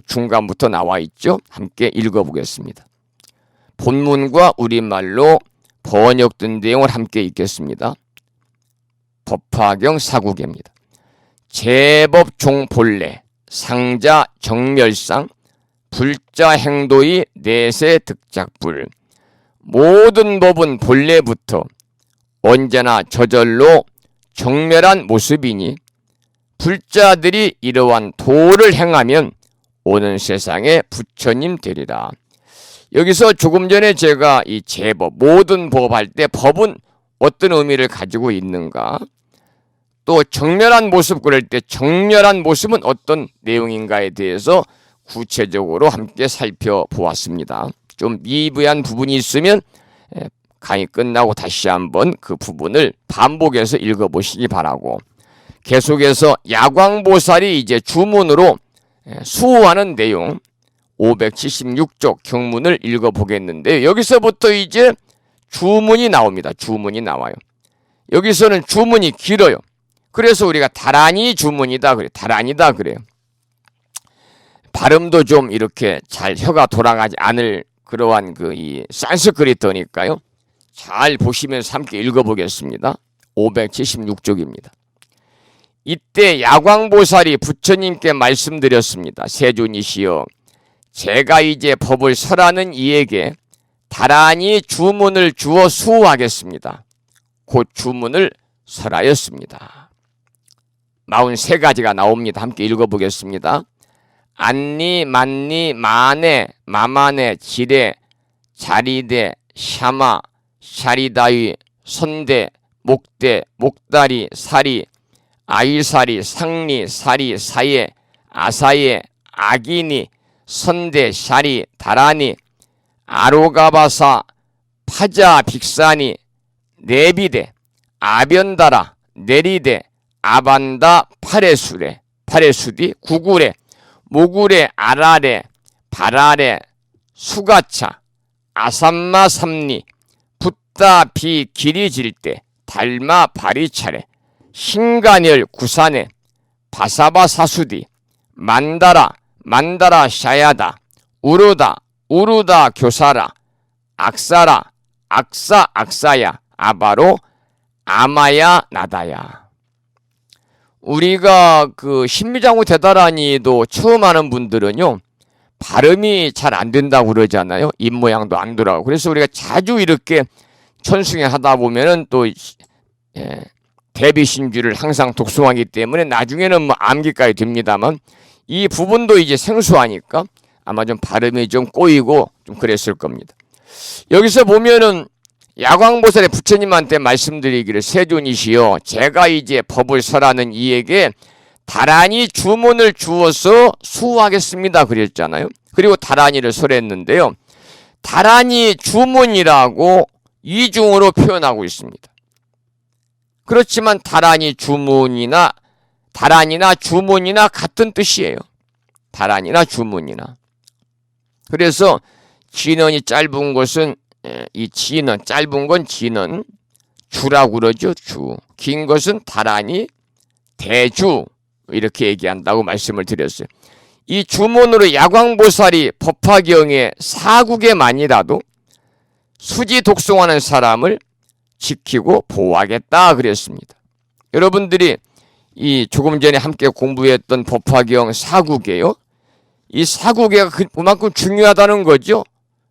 중간부터 나와 있죠. 함께 읽어보겠습니다. 본문과 우리말로 번역된 내용을 함께 읽겠습니다. 법화경 사구계입니다. 제법종 본래 상자 정멸상 불자 행도의 내세 득작불 모든 법은 본래부터 언제나 저절로 정멸한 모습이니 불자들이 이러한 도를 행하면 오는 세상에 부처님 되리라. 여기서 조금 전에 제가 이 제법 모든 법 할 때 법은 어떤 의미를 가지고 있는가 또 정멸한 모습 그럴 때 정멸한 모습은 어떤 내용인가에 대해서 구체적으로 함께 살펴보았습니다. 좀 미비한 부분이 있으면 강의 끝나고 다시 한번 그 부분을 반복해서 읽어보시기 바라고 계속해서 야광보살이 이제 주문으로 수호하는 내용 576쪽 경문을 읽어보겠는데 여기서부터 이제 주문이 나옵니다. 주문이 나와요. 여기서는 주문이 길어요. 그래서 우리가 다란이 주문이다 그래. 다란이다 그래요. 발음도 좀 이렇게 잘 혀가 돌아가지 않을 그러한 이 산스크리트니까요. 잘 보시면서 함께 읽어보겠습니다. 576쪽입니다. 이때 야광보살이 부처님께 말씀드렸습니다. 세존이시여, 제가 이제 법을 설하는 이에게 다란이 주문을 주어 수호하겠습니다. 곧 주문을 설하였습니다. 43가지가 나옵니다. 함께 읽어보겠습니다. 안니, 만니, 마네, 마마네, 지레, 자리대, 샤마, 샤리다위, 선대, 목대, 목다리, 사리, 아이사리, 상리, 사리, 사예, 아사예, 아기니, 선대, 샤리, 다라니, 아로가바사, 파자, 빅사니, 네비대, 아변다라, 내리대, 아반다, 파레수레, 파레수디, 구구레, 모구레, 아라레, 바라레, 수가차, 아삼마, 삼리, 붓다, 비, 길이 질 때, 달마, 바리차레, 신간열, 구사네, 바사바, 사수디, 만다라, 만다라, 샤야다, 우르다, 우르다, 교사라, 악사라, 악사, 악사야, 아바로, 아마야, 나다야. 우리가 신미장구 대다라니도 처음 하는 분들은요, 발음이 잘 안 된다고 그러잖아요. 입 모양도 안 돌아가고. 그래서 우리가 자주 이렇게 천승회 하다 보면은 또 대비신주를 항상 독송하기 때문에 나중에는 암기까지 됩니다만, 이 부분도 이제 생소하니까 아마 좀 발음이 좀 꼬이고 좀 그랬을 겁니다. 여기서 보면은 야광보살의 부처님한테 말씀드리기를, 세존이시여, 제가 이제 법을 설하는 이에게 다란이 주문을 주어서 수호하겠습니다 그랬잖아요. 그리고 다란이를 설했는데요, 다란이 주문이라고 이중으로 표현하고 있습니다. 그렇지만 다란이 주문이나 다란이나 주문이나 같은 뜻이에요. 다란이나 주문이나. 그래서 진언이 짧은 것은, 이 진언, 짧은 건 진언, 주라고 그러죠. 주. 긴 것은 다란이, 대주, 이렇게 얘기한다고 말씀을 드렸어요. 이 주문으로 야광보살이 법화경의 사국에만이라도 수지 독송하는 사람을 지키고 보호하겠다 그랬습니다. 여러분들이 이 조금 전에 함께 공부했던 법화경 사국에요, 이 사국에가 그만큼 중요하다는 거죠.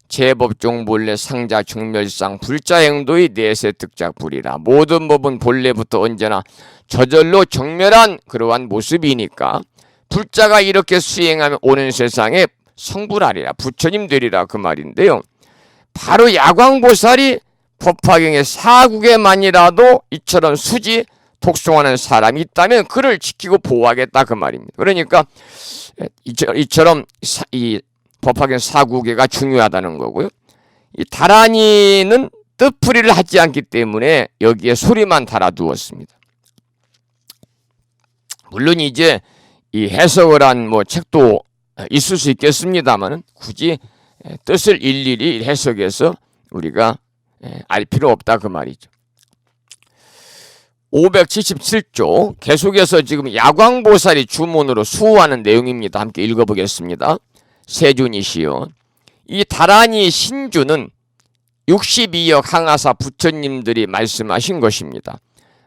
제법종 본래 상자 정멸상 불자행도의 내세 득작불이라. 모든 법은 본래부터 언제나 저절로 정멸한 그러한 모습이니까 불자가 이렇게 수행하면 오는 세상에 성불하리라, 부처님 되리라, 그 말인데요. 바로 야광보살이 법화경의 사국에만이라도 이처럼 수지 독송하는 사람이 있다면 그를 지키고 보호하겠다, 그 말입니다. 그러니까 이처럼 이 법화경 사국에가 중요하다는 거고요. 이 다란이는 뜻풀이를 하지 않기 때문에 여기에 소리만 달아두었습니다. 물론 이제 이 해석을 한 책도 있을 수 있겠습니다만 굳이 뜻을 일일이 해석해서 우리가 알 필요 없다, 그 말이죠. 577조 계속해서 지금 야광보살이 주문으로 수호하는 내용입니다. 함께 읽어보겠습니다. 세존이시여, 이 다란이 신주는 62억 항아사 부처님들이 말씀하신 것입니다.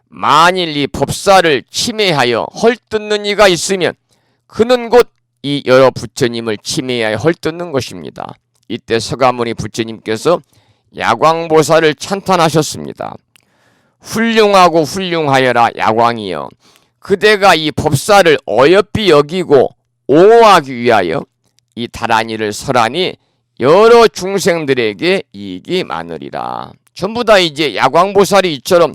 만일 이 법사를 침해하여 헐뜯는 이가 있으면 그는 곧 이 여러 부처님을 침해하여 헐뜯는 것입니다. 이때 서가모니 부처님께서 야광보살을 찬탄하셨습니다. 훌륭하고 훌륭하여라 야광이여, 그대가 이 법사를 어여삐 여기고 옹호하기 위하여 이 다란이를 설하니 여러 중생들에게 이익이 많으리라. 전부 다 이제 야광보살이 이처럼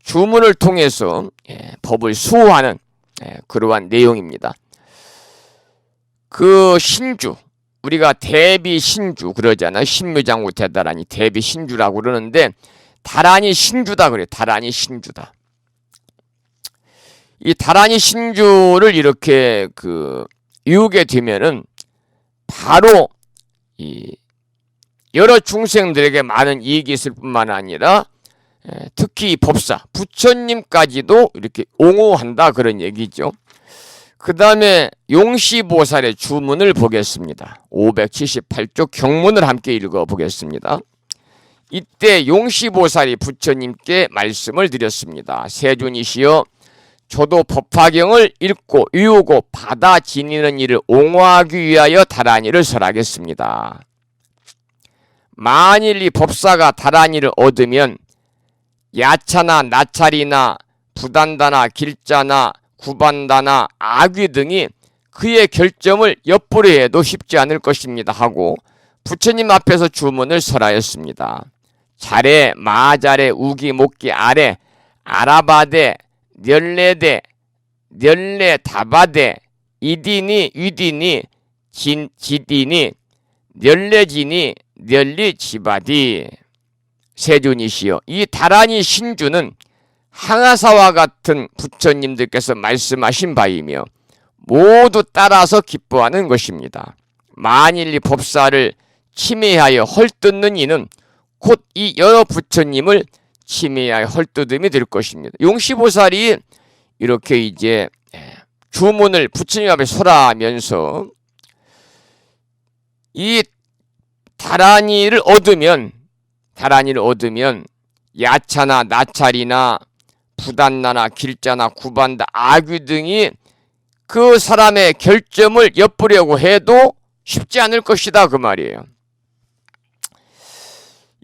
주문을 통해서 법을 수호하는 그러한 내용입니다. 그 신주, 우리가 대비신주 그러잖아요. 신묘장구 대다란이 대비신주라고 그러는데 다란이 신주다 그래요. 다란이 신주다. 이 다란이 신주를 이렇게 이우게 되면은 바로 이 여러 중생들에게 많은 이익이 있을 뿐만 아니라 특히 법사, 부처님까지도 이렇게 옹호한다 그런 얘기죠. 그 다음에 용시보살의 주문을 보겠습니다. 578쪽 경문을 함께 읽어보겠습니다. 이때 용시보살이 부처님께 말씀을 드렸습니다. 세존이시여, 저도 법화경을 읽고 외우고 받아 지니는 일을 옹호하기 위하여 다란이를 설하겠습니다. 만일 이 법사가 다란이를 얻으면 야차나 나찰이나 부단다나 길자나 구반다나 아귀 등이 그의 결점을 엿보려 해도 쉽지 않을 것입니다 하고 부처님 앞에서 주문을 설하였습니다. 자래, 마자래, 우기, 목기, 아래, 아라바대, 멸레대, 멸레, 다바대, 이디니, 위디니, 지디니, 멸레지니, 멸리, 지바디. 세존이시여, 이 다란이 신주는 항아사와 같은 부처님들께서 말씀하신 바이며 모두 따라서 기뻐하는 것입니다. 만일 이 법사를 침해하여 헐뜯는 이는 곧 이 여러 부처님을 침해하여 헐뜯음이 될 것입니다. 용시보살이 이렇게 이제 주문을 부처님 앞에 설하면서 이 다란이를 얻으면 야차나 나찰이나 부단나나 길자나 구반다 아귀 등이 그 사람의 결점을 엿보려고 해도 쉽지 않을 것이다 그 말이에요.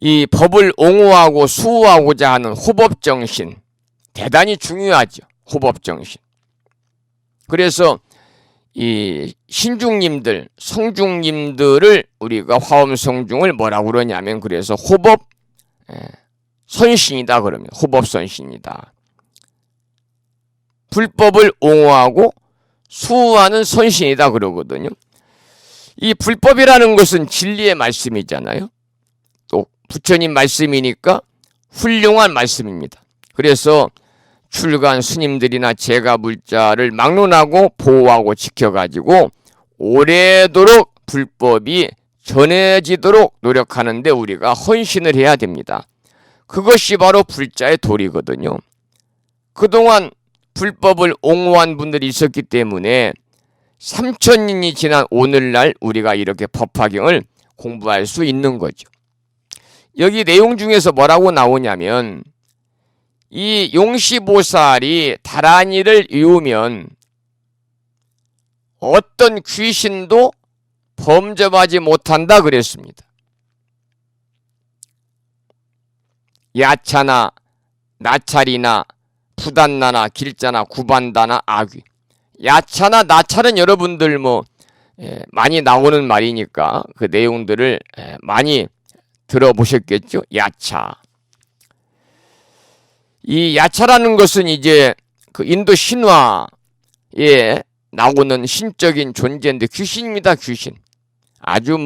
이 법을 옹호하고 수호하고자 하는 호법정신 대단히 중요하죠. 호법정신. 그래서 이 신중님들, 성중님들을 우리가 화엄성중을 뭐라고 그러냐면 그래서 호법 선신이다 그러면 호법 선신이다. 불법을 옹호하고 수호하는 선신이다 그러거든요. 이 불법이라는 것은 진리의 말씀이잖아요. 또 부처님 말씀이니까 훌륭한 말씀입니다. 그래서 출간 스님들이나 제가 물자를 막론하고 보호하고 지켜가지고 오래도록 불법이 전해지도록 노력하는데 우리가 헌신을 해야 됩니다. 그것이 바로 불자의 도리거든요. 그동안 불법을 옹호한 분들이 있었기 때문에 3000년이 지난 오늘날 우리가 이렇게 법화경을 공부할 수 있는 거죠. 여기 내용 중에서 뭐라고 나오냐면 이 용시보살이 다란이를 외우면 어떤 귀신도 범접하지 못한다 그랬습니다. 야차나 나찰이나 부단나나 길자나 구반다나 아귀. 야차나 나찰은 여러분들 많이 나오는 말이니까 그 내용들을 많이 들어보셨겠죠? 야차. 이 야차라는 것은 이제 그 인도 신화에 나오는 신적인 존재인데 귀신입니다, 귀신. 아주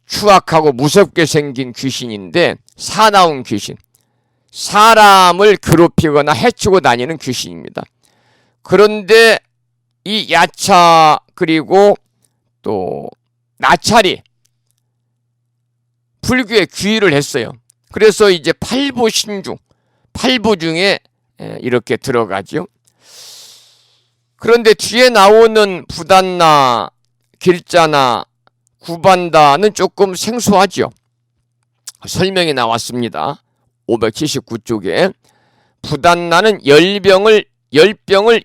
추악하고 무섭게 생긴 귀신인데 사나운 귀신. 사람을 괴롭히거나 해치고 다니는 귀신입니다. 그런데 이 야차 그리고 또 나찰이 불교에 귀의를 했어요. 그래서 이제 팔부신중, 팔부 중에 이렇게 들어가죠. 그런데 뒤에 나오는 부단나, 길자나, 구반다는 조금 생소하죠. 설명이 나왔습니다. 579쪽에 부단나는 열병을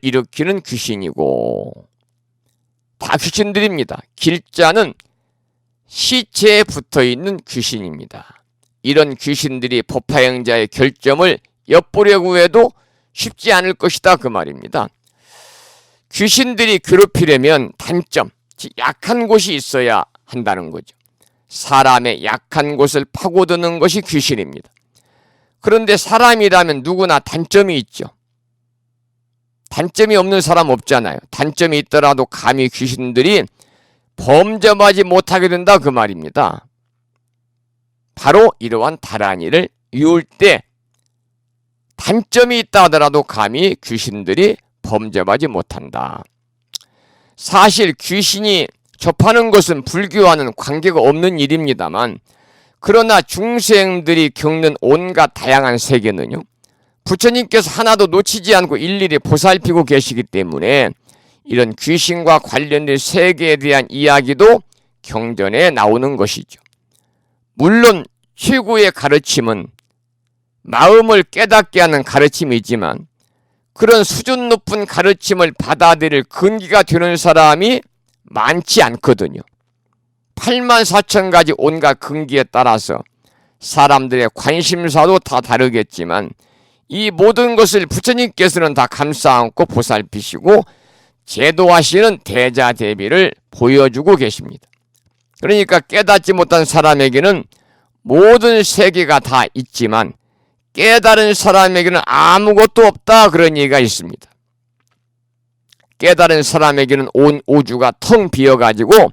일으키는 귀신이고 다 귀신들입니다. 길자는 시체에 붙어있는 귀신입니다. 이런 귀신들이 법화행자의 결점을 엿보려고 해도 쉽지 않을 것이다 그 말입니다. 귀신들이 괴롭히려면 단점, 약한 곳이 있어야 한다는 거죠. 사람의 약한 곳을 파고드는 것이 귀신입니다. 그런데 사람이라면 누구나 단점이 있죠. 단점이 없는 사람 없잖아요. 단점이 있더라도 감히 귀신들이 범접하지 못하게 된다 그 말입니다. 바로 이러한 다란이를 외울 때 단점이 있다 하더라도 감히 귀신들이 범접하지 못한다. 사실 귀신이 접하는 것은 불교와는 관계가 없는 일입니다만 그러나 중생들이 겪는 온갖 다양한 세계는요, 부처님께서 하나도 놓치지 않고 일일이 보살피고 계시기 때문에 이런 귀신과 관련된 세계에 대한 이야기도 경전에 나오는 것이죠. 물론 최고의 가르침은 마음을 깨닫게 하는 가르침이지만 그런 수준 높은 가르침을 받아들일 근기가 되는 사람이 많지 않거든요. 8만 4천 가지 온갖 근기에 따라서 사람들의 관심사도 다 다르겠지만 이 모든 것을 부처님께서는 다 감싸 안고 보살피시고 제도하시는 대자대비를 보여주고 계십니다. 그러니까 깨닫지 못한 사람에게는 모든 세계가 다 있지만 깨달은 사람에게는 아무것도 없다, 그런 얘기가 있습니다. 깨달은 사람에게는 온 우주가 텅 비어가지고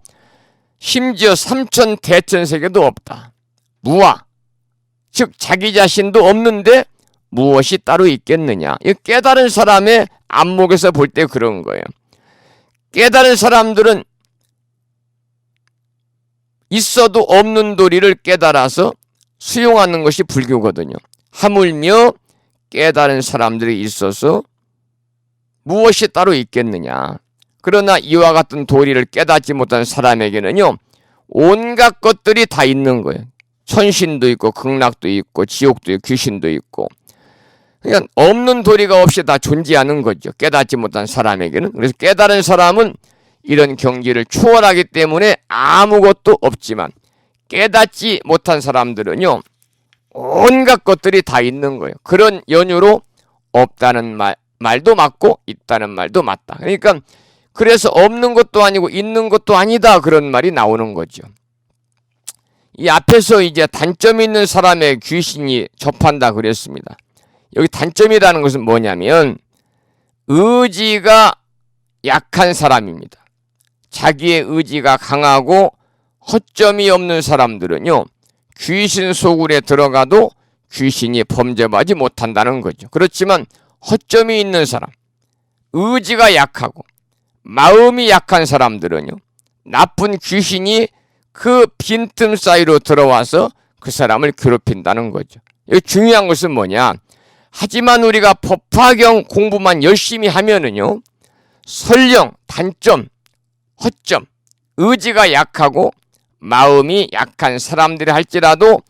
심지어 삼천 대천세계도 없다. 무아, 즉 자기 자신도 없는데 무엇이 따로 있겠느냐. 이 깨달은 사람의 안목에서 볼 때 그런 거예요. 깨달은 사람들은 있어도 없는 도리를 깨달아서 수용하는 것이 불교거든요. 하물며 깨달은 사람들이 있어서 무엇이 따로 있겠느냐. 그러나 이와 같은 도리를 깨닫지 못한 사람에게는요, 온갖 것들이 다 있는 거예요. 천신도 있고 극락도 있고 지옥도 있고 귀신도 있고, 그냥 없는 도리가 없이 다 존재하는 거죠. 깨닫지 못한 사람에게는. 그래서 깨달은 사람은 이런 경지를 초월하기 때문에 아무것도 없지만 깨닫지 못한 사람들은요, 온갖 것들이 다 있는 거예요. 그런 연유로 없다는 말도 맞고 있다는 말도 맞다. 그러니까 그래서 없는 것도 아니고 있는 것도 아니다, 그런 말이 나오는 거죠. 이 앞에서 이제 단점 있는 사람의 귀신이 접한다 그랬습니다. 여기 단점이라는 것은 뭐냐면 의지가 약한 사람입니다. 자기의 의지가 강하고 허점이 없는 사람들은요, 귀신 소굴에 들어가도 귀신이 범접하지 못한다는 거죠. 그렇지만 허점이 있는 사람, 의지가 약하고 마음이 약한 사람들은요, 나쁜 귀신이 그 빈틈 사이로 들어와서 그 사람을 괴롭힌다는 거죠. 여기 중요한 것은 뭐냐? 하지만 우리가 법화경 공부만 열심히 하면은요, 설령 단점, 허점, 의지가 약하고 마음이 약한 사람들이 할지라도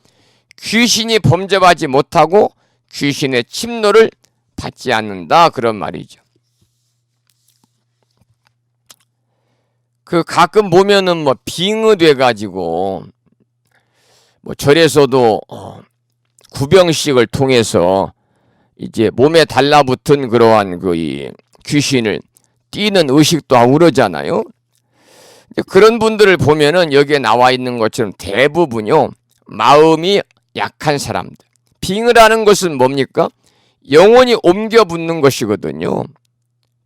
귀신이 범접하지 못하고 귀신의 침노를 받지 않는다, 그런 말이죠. 그 가끔 보면은 뭐 빙의돼 가지고 뭐 절에서도 구병식을 통해서 이제 몸에 달라붙은 그러한 그 이 귀신을 띄는 의식도 하고 그러잖아요. 그런 분들을 보면은 여기에 나와 있는 것처럼 대부분요, 마음이 약한 사람들. 빙의라는 것은 뭡니까? 영혼이 옮겨 붙는 것이거든요.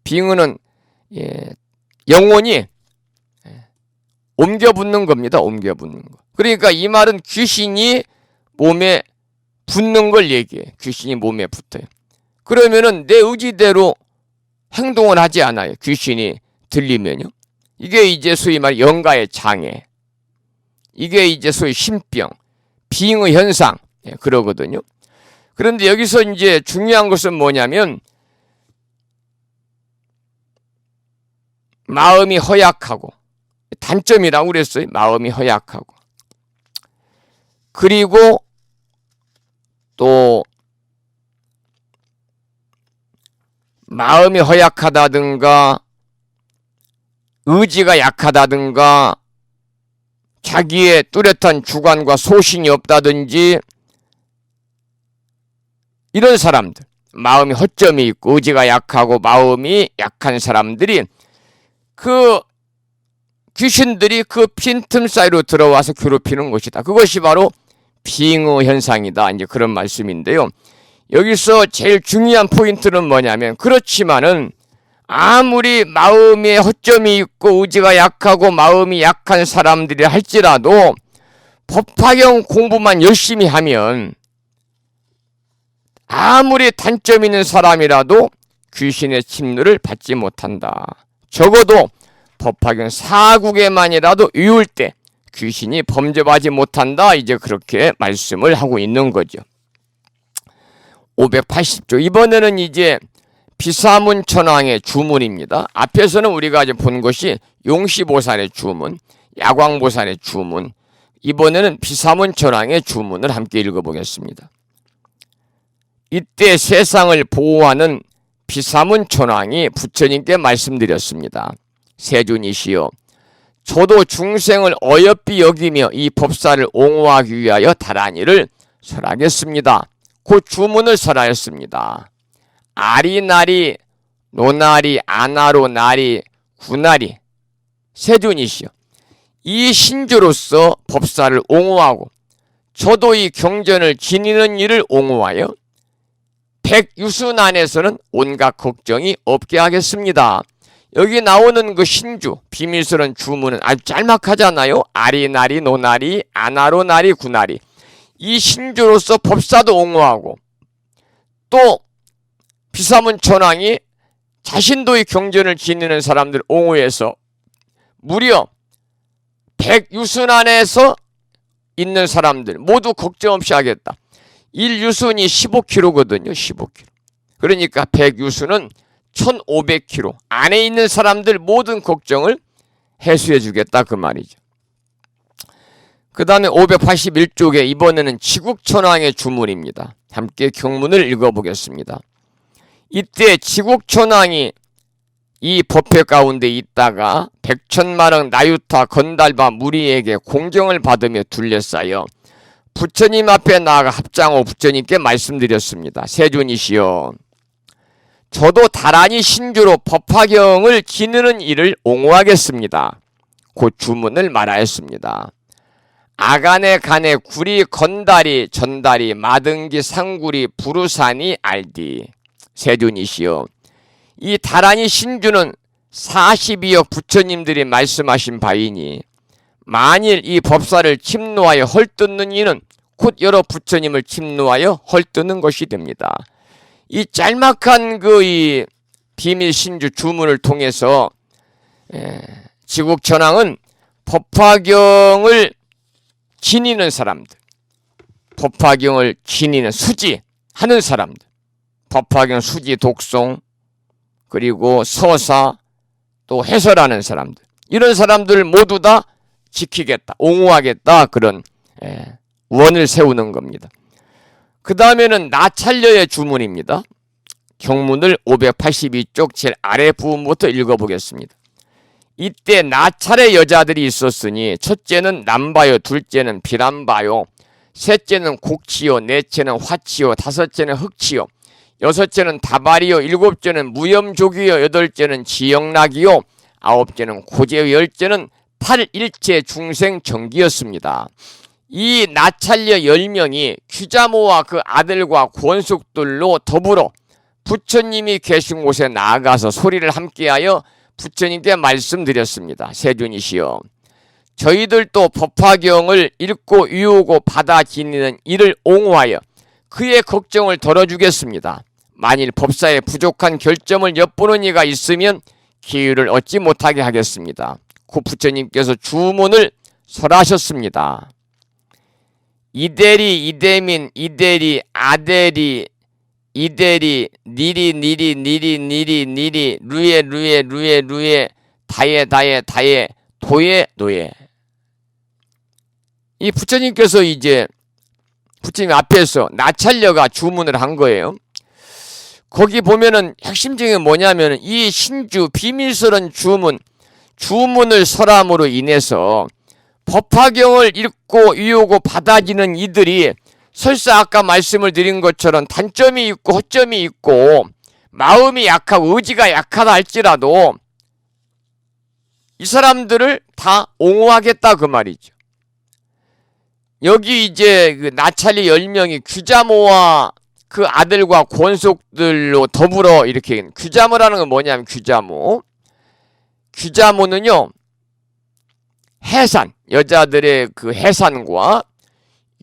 빙의는 영혼이 옮겨 붙는 겁니다. 옮겨 붙는 거. 그러니까 이 말은 귀신이 몸에 붙는 걸 얘기해. 귀신이 몸에 붙어요. 그러면은 내 의지대로 행동을 하지 않아요. 귀신이 들리면요. 이게 이제 소위 말 영가의 장애. 이게 이제 소위 신병, 빙의 현상, 그러거든요. 그런데 여기서 이제 중요한 것은 뭐냐면 마음이 허약하고, 단점이라고 그랬어요. 마음이 허약하고. 그리고 또 마음이 허약하다든가 의지가 약하다든가 자기의 뚜렷한 주관과 소신이 없다든지 이런 사람들, 마음이 허점이 있고 의지가 약하고 마음이 약한 사람들이 그 귀신들이 그 빈틈 사이로 들어와서 괴롭히는 것이다. 그것이 바로 빙의 현상이다. 이제 그런 말씀인데요. 여기서 제일 중요한 포인트는 뭐냐면, 그렇지만은 아무리 마음에 허점이 있고 의지가 약하고 마음이 약한 사람들이 할지라도 법화경 공부만 열심히 하면 아무리 단점 있는 사람이라도 귀신의 침노를 받지 못한다. 적어도 법화경 4국에만이라도 외울 때 귀신이 범접하지 못한다. 이제 그렇게 말씀을 하고 있는 거죠. 580조. 이번에는 이제 비사문천왕의 주문입니다. 앞에서는 우리가 이제 본 것이 용시보살의 주문, 야광보살의 주문. 이번에는 비사문천왕의 주문을 함께 읽어보겠습니다. 이때 세상을 보호하는 비사문천왕이 부처님께 말씀드렸습니다. 세존이시여, 저도 중생을 어여삐 여기며 이 법사를 옹호하기 위하여 다란이를 설하겠습니다. 그 주문을 설하였습니다. 아리나리, 노나리, 아나로, 나리, 구나리. 세존이시여, 이 신주로서 법사를 옹호하고 저도 이 경전을 지니는 일을 옹호하여 백유순안에서는 온갖 걱정이 없게 하겠습니다. 여기 나오는 그 신주, 비밀스러운 주문은 아주 짤막하잖아요. 아리나리, 노나리, 아나로, 나리, 구나리. 이 신주로서 법사도 옹호하고 또 비사문천왕이 자신도 이 경전을 지니는 사람들 옹호해서 무려 백유순안에서 있는 사람들 모두 걱정 없이 하겠다. 1유순이 15kg거든요. 15kg. 그러니까 백유순은 1500kg. 안에 있는 사람들 모든 걱정을 해소해 주겠다 그 말이죠. 그 다음에 581쪽에 이번에는 지국천왕의 주문입니다. 함께 경문을 읽어보겠습니다. 이때 지국천왕이 이 법회 가운데 있다가 백천마랑 나유타 건달바 무리에게 공경을 받으며 둘러싸여 부처님 앞에 나아가 합장하고 부처님께 말씀드렸습니다. 세존이시여, 저도 다란이 신주로 법화경을 지니는 일을 옹호하겠습니다. 그 주문을 말하였습니다. 아간의 간의 구리 건다리 전다리 마등기 상구리 부루산이 알디. 세존이시여, 이 다란이 신주는 42억 부처님들이 말씀하신 바이니 만일 이 법사를 침노하여 헐뜯는 이는 곧 여러 부처님을 침노하여 헐뜯는 것이 됩니다. 이 짤막한 이 비밀 신주 주문을 통해서 지국천왕은 법화경을 지니는 사람들, 법화경을 지니는 수지하는 사람들, 법화경 수지 독송 그리고 서사 또 해설하는 사람들, 이런 사람들 모두 다 지키겠다, 옹호하겠다, 그런 원을 세우는 겁니다. 그 다음에는 나찰녀의 주문입니다. 경문을 582쪽 제일 아래 부분부터 읽어보겠습니다. 이때 나찰의 여자들이 있었으니 첫째는 남바요, 둘째는 비람바요, 셋째는 곡치요, 넷째는 화치요, 다섯째는 흑치요, 여섯째는 다발이요, 일곱째는 무염족이요, 여덟째는 지영락이요, 아홉째는 고제요, 열째는 팔일체 중생 정기였습니다. 이 나찰녀 10명이 규자모와 그 아들과 권숙들로 더불어 부처님이 계신 곳에 나아가서 소리를 함께하여 부처님께 말씀드렸습니다. 세존이시여, 저희들도 법화경을 읽고 유오고 받아 지니는 이를 옹호하여 그의 걱정을 덜어주겠습니다. 만일 법사에 부족한 결점을 엿보는 이가 있으면 기회를 얻지 못하게 하겠습니다. 그 부처님께서 주문을 설하셨습니다. 이대리, 이대민, 이대리, 아대리, 이대리, 니리, 니리, 니리, 니리, 니리, 루에, 루에, 루에, 루에, 다예, 다예, 다예, 도예, 노예. 이 부처님께서 이제 부처님 앞에서 나찰녀가 주문을 한 거예요. 거기 보면은 핵심적인 게 뭐냐면 이 신주 비밀스러운 주문을 설함으로 인해서 법화경을 읽고 유오고 받아지는 이들이 설사 아까 말씀을 드린 것처럼 단점이 있고 허점이 있고 마음이 약하고 의지가 약하다 할지라도 이 사람들을 다 옹호하겠다 그 말이죠. 여기 이제 그 나찰리 10명이 규자모와 그 아들과 권속들로 더불어 이렇게, 규자모라는 건 뭐냐면 규자모는요 해산, 여자들의 그 해산과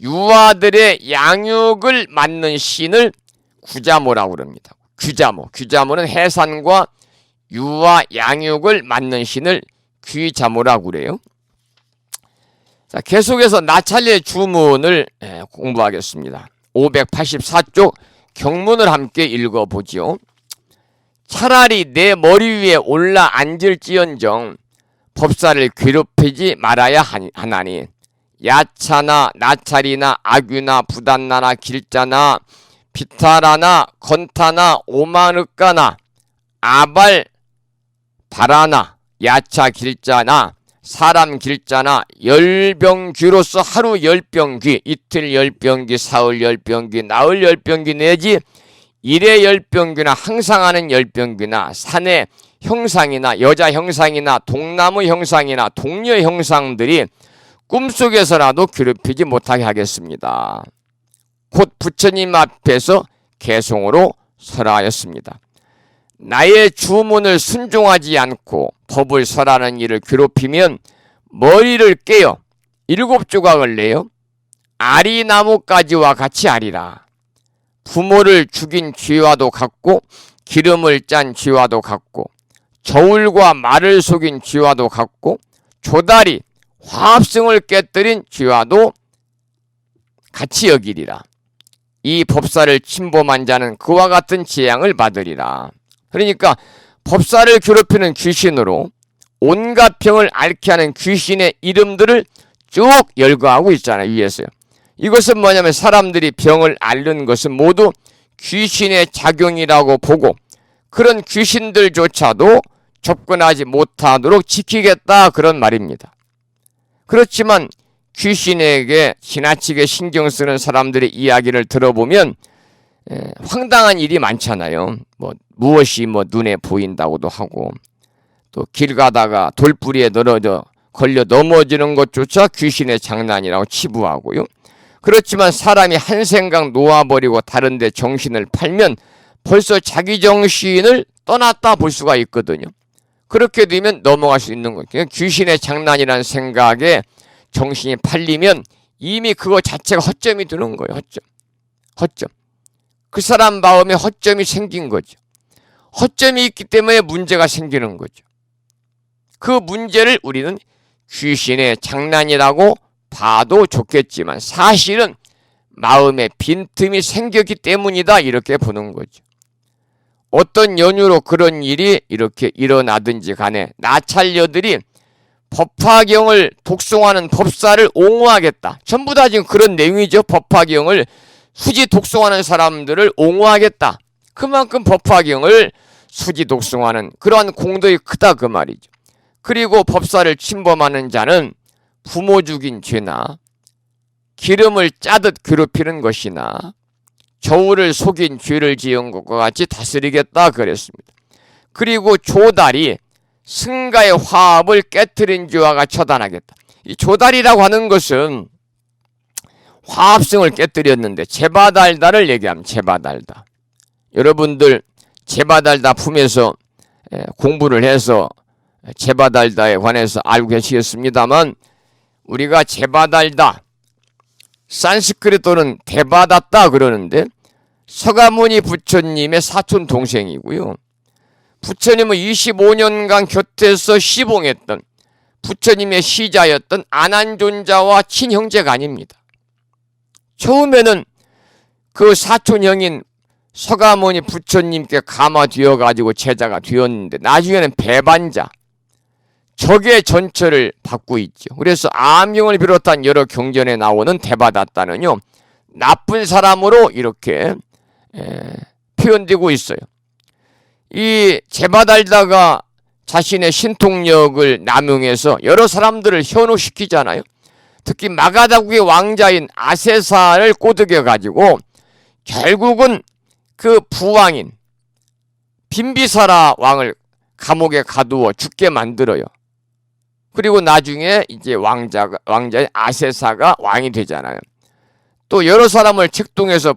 유아들의 양육을 맡는 신을 규자모라고 그럽니다. 규자모는 해산과 유아 양육을 맡는 신을 규자모라고 그래요. 자, 계속해서 나찰리의 주문을 공부하겠습니다. 584쪽 경문을 함께 읽어보지요. 차라리 내 머리 위에 올라 앉을지언정 법사를 괴롭히지 말아야 하나니 야차나 나찰이나 악유나 부단나나 길자나 비타라나 건타나 오마늑가나 아발 바라나 야차 길자나 사람 길자나 열병귀로서 하루 10병귀, 이틀 10병귀, 사흘 10병귀, 나흘 10병귀 내지 일에 10병귀나 항상 하는 10병귀나 산의 형상이나 여자 형상이나 동나무 형상이나 동료 형상들이 꿈속에서라도 괴롭히지 못하게 하겠습니다. 곧 부처님 앞에서 개송으로 설하였습니다. 나의 주문을 순종하지 않고 법을 설하는 이를 괴롭히면 머리를 깨어 7조각을 내어 아리나무가지와 같이 하리라. 부모를 죽인 쥐와도 같고 기름을 짠 쥐와도 같고 저울과 말을 속인 쥐와도 같고 조다리 화합승을 깨뜨린 쥐와도 같이 여기리라. 이 법사를 침범한 자는 그와 같은 재앙을 받으리라. 그러니까 법사를 괴롭히는 귀신으로 온갖 병을 앓게 하는 귀신의 이름들을 쭉 열거하고 있잖아요. 위에서요. 이것은 뭐냐면 사람들이 병을 앓는 것은 모두 귀신의 작용이라고 보고 그런 귀신들조차도 접근하지 못하도록 지키겠다 그런 말입니다. 그렇지만 귀신에게 지나치게 신경 쓰는 사람들의 이야기를 들어보면 황당한 일이 많잖아요. 무엇이 눈에 보인다고도 하고 또 길 가다가 돌뿌리에 걸려 넘어지는 것조차 귀신의 장난이라고 치부하고요. 그렇지만 사람이 한 생각 놓아버리고 다른 데 정신을 팔면 벌써 자기 정신을 떠났다 볼 수가 있거든요. 그렇게 되면 넘어갈 수 있는 거예요. 귀신의 장난이라는 생각에 정신이 팔리면 이미 그거 자체가 허점이 드는 거예요. 허점. 그 사람 마음에 허점이 생긴 거죠. 허점이 있기 때문에 문제가 생기는 거죠. 그 문제를 우리는 귀신의 장난이라고 봐도 좋겠지만 사실은 마음에 빈틈이 생겼기 때문이다 이렇게 보는 거죠. 어떤 연유로 그런 일이 이렇게 일어나든지 간에 나찰녀들이 법화경을 독송하는 법사를 옹호하겠다. 전부 다 지금 그런 내용이죠. 법화경을 수지 독송하는 사람들을 옹호하겠다. 그만큼 법화경을 수지 독송하는 그러한 공덕이 크다 그 말이죠. 그리고 법사를 침범하는 자는 부모 죽인 죄나 기름을 짜듯 괴롭히는 것이나 저울을 속인 죄를 지은 것과 같이 다스리겠다 그랬습니다. 그리고 조달이 승가의 화합을 깨트린 죄와 같이 처단하겠다. 이 조달이라고 하는 것은 화합승을 깨뜨렸는데 제바달다를 얘기하면 제바달다. 여러분들 제바달다 품에서 공부를 해서 제바달다에 관해서 알고 계시겠습니다만 우리가 제바달다 산스크리트로는 데바다따 그러는데 서가모니 부처님의 사촌 동생이고요. 부처님은 25년간 곁에서 시봉했던 부처님의 시자였던 아난존자와 친형제가 아닙니다. 처음에는 그 사촌형인 서가모니 부처님께 감화되어 가지고 제자가 되었는데 나중에는 배반자 적의 전처를 받고 있죠. 그래서 암경을 비롯한 여러 경전에 나오는 데바다따는요 나쁜 사람으로 이렇게 표현되고 있어요. 이 제바달다가 자신의 신통력을 남용해서 여러 사람들을 현혹시키잖아요. 특히 마가다국의 왕자인 아세사를 꼬드겨 가지고 결국은 그 부왕인 빈비사라 왕을 감옥에 가두어 죽게 만들어요. 그리고 나중에 이제 왕자인 아세사가 왕이 되잖아요. 또 여러 사람을 책동해서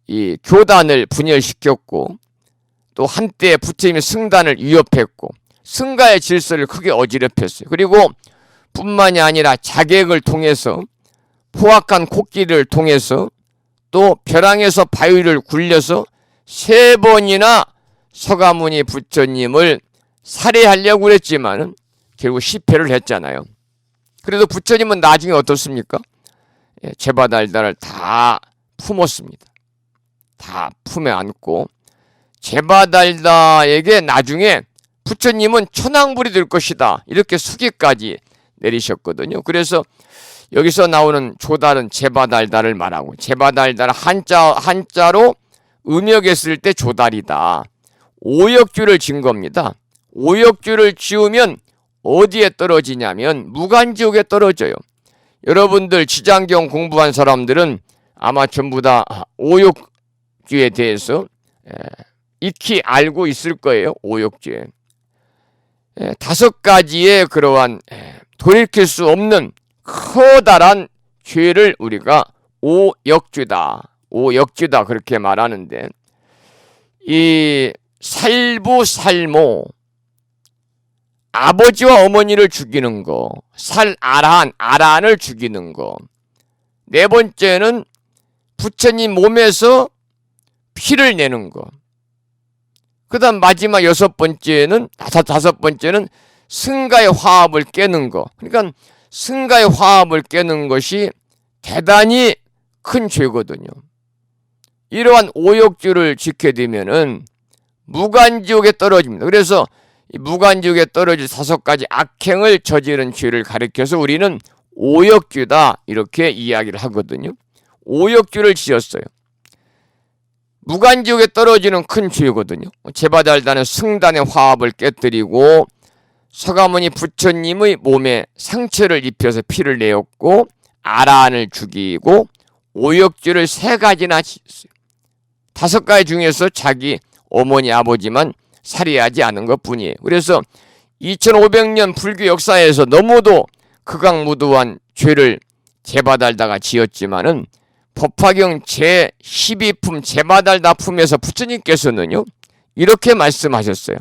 이 교단을 분열시켰고 또 한때 부처님의 승단을 위협했고 승가의 질서를 크게 어지럽혔어요. 그리고 뿐만이 아니라 자객을 통해서 포악한 코끼리를 통해서 또 벼랑에서 바위를 굴려서 3번이나 서가모니 부처님을 살해하려고 그랬지만 결국 실패를 했잖아요. 그래도 부처님은 나중에 어떻습니까? 제바달다를 다 품었습니다. 다 품에 안고 제바달다에게 나중에 부처님은 천황불이 될 것이다 이렇게 수기까지 내리셨거든요. 그래서 여기서 나오는 조달은 제바달다를 말하고, 제바달다를 한자로 음역했을 때 조달이다. 오역주를 진 겁니다. 오역주를 지으면 어디에 떨어지냐면 무간지옥에 떨어져요. 여러분들 지장경 공부한 사람들은 아마 전부 다 오역주에 대해서 익히 알고 있을 거예요. 오역주에 5가지의 그러한 돌이킬 수 없는 커다란 죄를 우리가 오역주다 그렇게 말하는데, 이 살부살모, 아버지와 어머니를 죽이는 거, 아란을 죽이는 거, 4번째는 부처님 몸에서 피를 내는 거, 그 다음 마지막 6번째는, 5번째는 승가의 화합을 깨는 거. 그러니까 승가의 화합을 깨는 것이 대단히 큰 죄거든요. 이러한 오역주를 지게 되면은 무간지옥에 떨어집니다. 그래서 이 무간지옥에 떨어질 5가지 악행을 저지른 죄를 가리켜서 우리는 오역주다 이렇게 이야기를 하거든요. 오역주를 지었어요. 무간지옥에 떨어지는 큰 죄거든요. 제바달다는 승단의 화합을 깨뜨리고 서가모니 부처님의 몸에 상처를 입혀서 피를 내었고, 아란을 죽이고, 오역주를 3가지나 지었어요. 5가지 중에서 자기 어머니 아버지만 살해하지 않은 것 뿐이에요. 그래서 2500년 불교 역사에서 너무도 극악무도한 죄를 제바달다가 지었지만은 법화경 제12품 제바달다 품에서 부처님께서는요 이렇게 말씀하셨어요.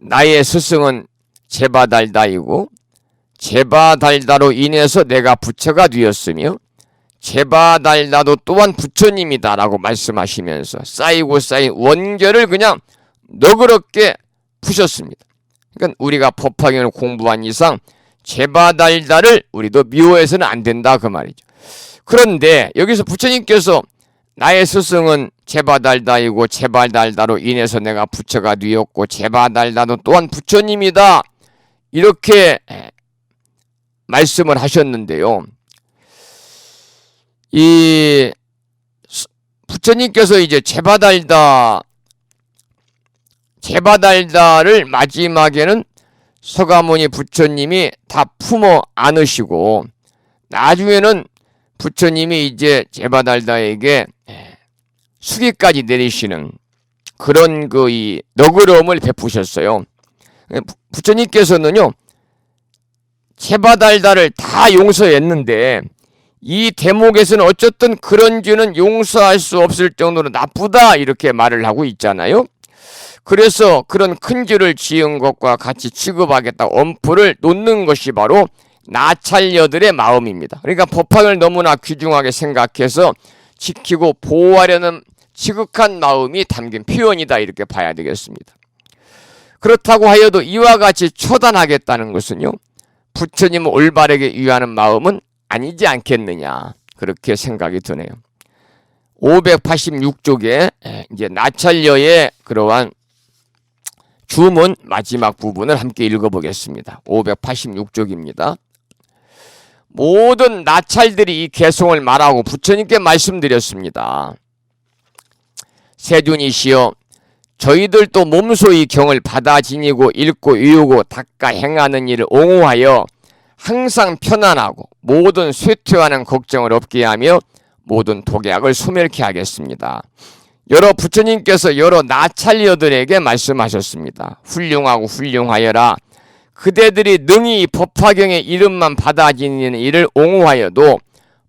나의 스승은 제바달다이고 제바달다로 인해서 내가 부처가 되었으며 제바달다도 또한 부처님이다 라고 말씀하시면서 쌓이고 쌓인 원결을 그냥 너그럽게 푸셨습니다. 그러니까 우리가 법화경을 공부한 이상 제바달다를 우리도 미워해서는 안 된다 그 말이죠. 그런데 여기서 부처님께서 나의 스승은 제바달다이고 제바달다로 인해서 내가 부처가 되었고 제바달다도 또한 부처님이다 이렇게 말씀을 하셨는데요. 이 부처님께서 이제 제바달다를 마지막에는 서가모니 부처님이 다 품어 안으시고, 나중에는 부처님이 이제 제바달다에게 수기까지 내리시는 그런 이 너그러움을 베푸셨어요. 부처님께서는요 제바달다를 다 용서했는데 이 대목에서는 어쨌든 그런 죄는 용서할 수 없을 정도로 나쁘다 이렇게 말을 하고 있잖아요. 그래서 그런 큰 죄를 지은 것과 같이 취급하겠다 엄포를 놓는 것이 바로 나찰녀들의 마음입니다. 그러니까 법화를 너무나 귀중하게 생각해서 지키고 보호하려는 지극한 마음이 담긴 표현이다 이렇게 봐야 되겠습니다. 그렇다고 하여도 이와 같이 처단하겠다는 것은요 부처님을 올바르게 위하는 마음은 아니지 않겠느냐 그렇게 생각이 드네요. 586쪽에 이제 나찰녀의 그러한 주문 마지막 부분을 함께 읽어보겠습니다. 586쪽입니다. 모든 나찰들이 이 개송을 말하고 부처님께 말씀드렸습니다. 세존이시여, 저희들도 몸소 이 경을 받아 지니고 읽고 외우고 닦아 행하는 일을 옹호하여 항상 편안하고 모든 쇠퇴하는 걱정을 없게 하며 모든 독약을 소멸케 하겠습니다. 여러 부처님께서 여러 나찰녀들에게 말씀하셨습니다. 훌륭하고 훌륭하여라. 그대들이 능히 법화경의 이름만 받아지는 일을 옹호하여도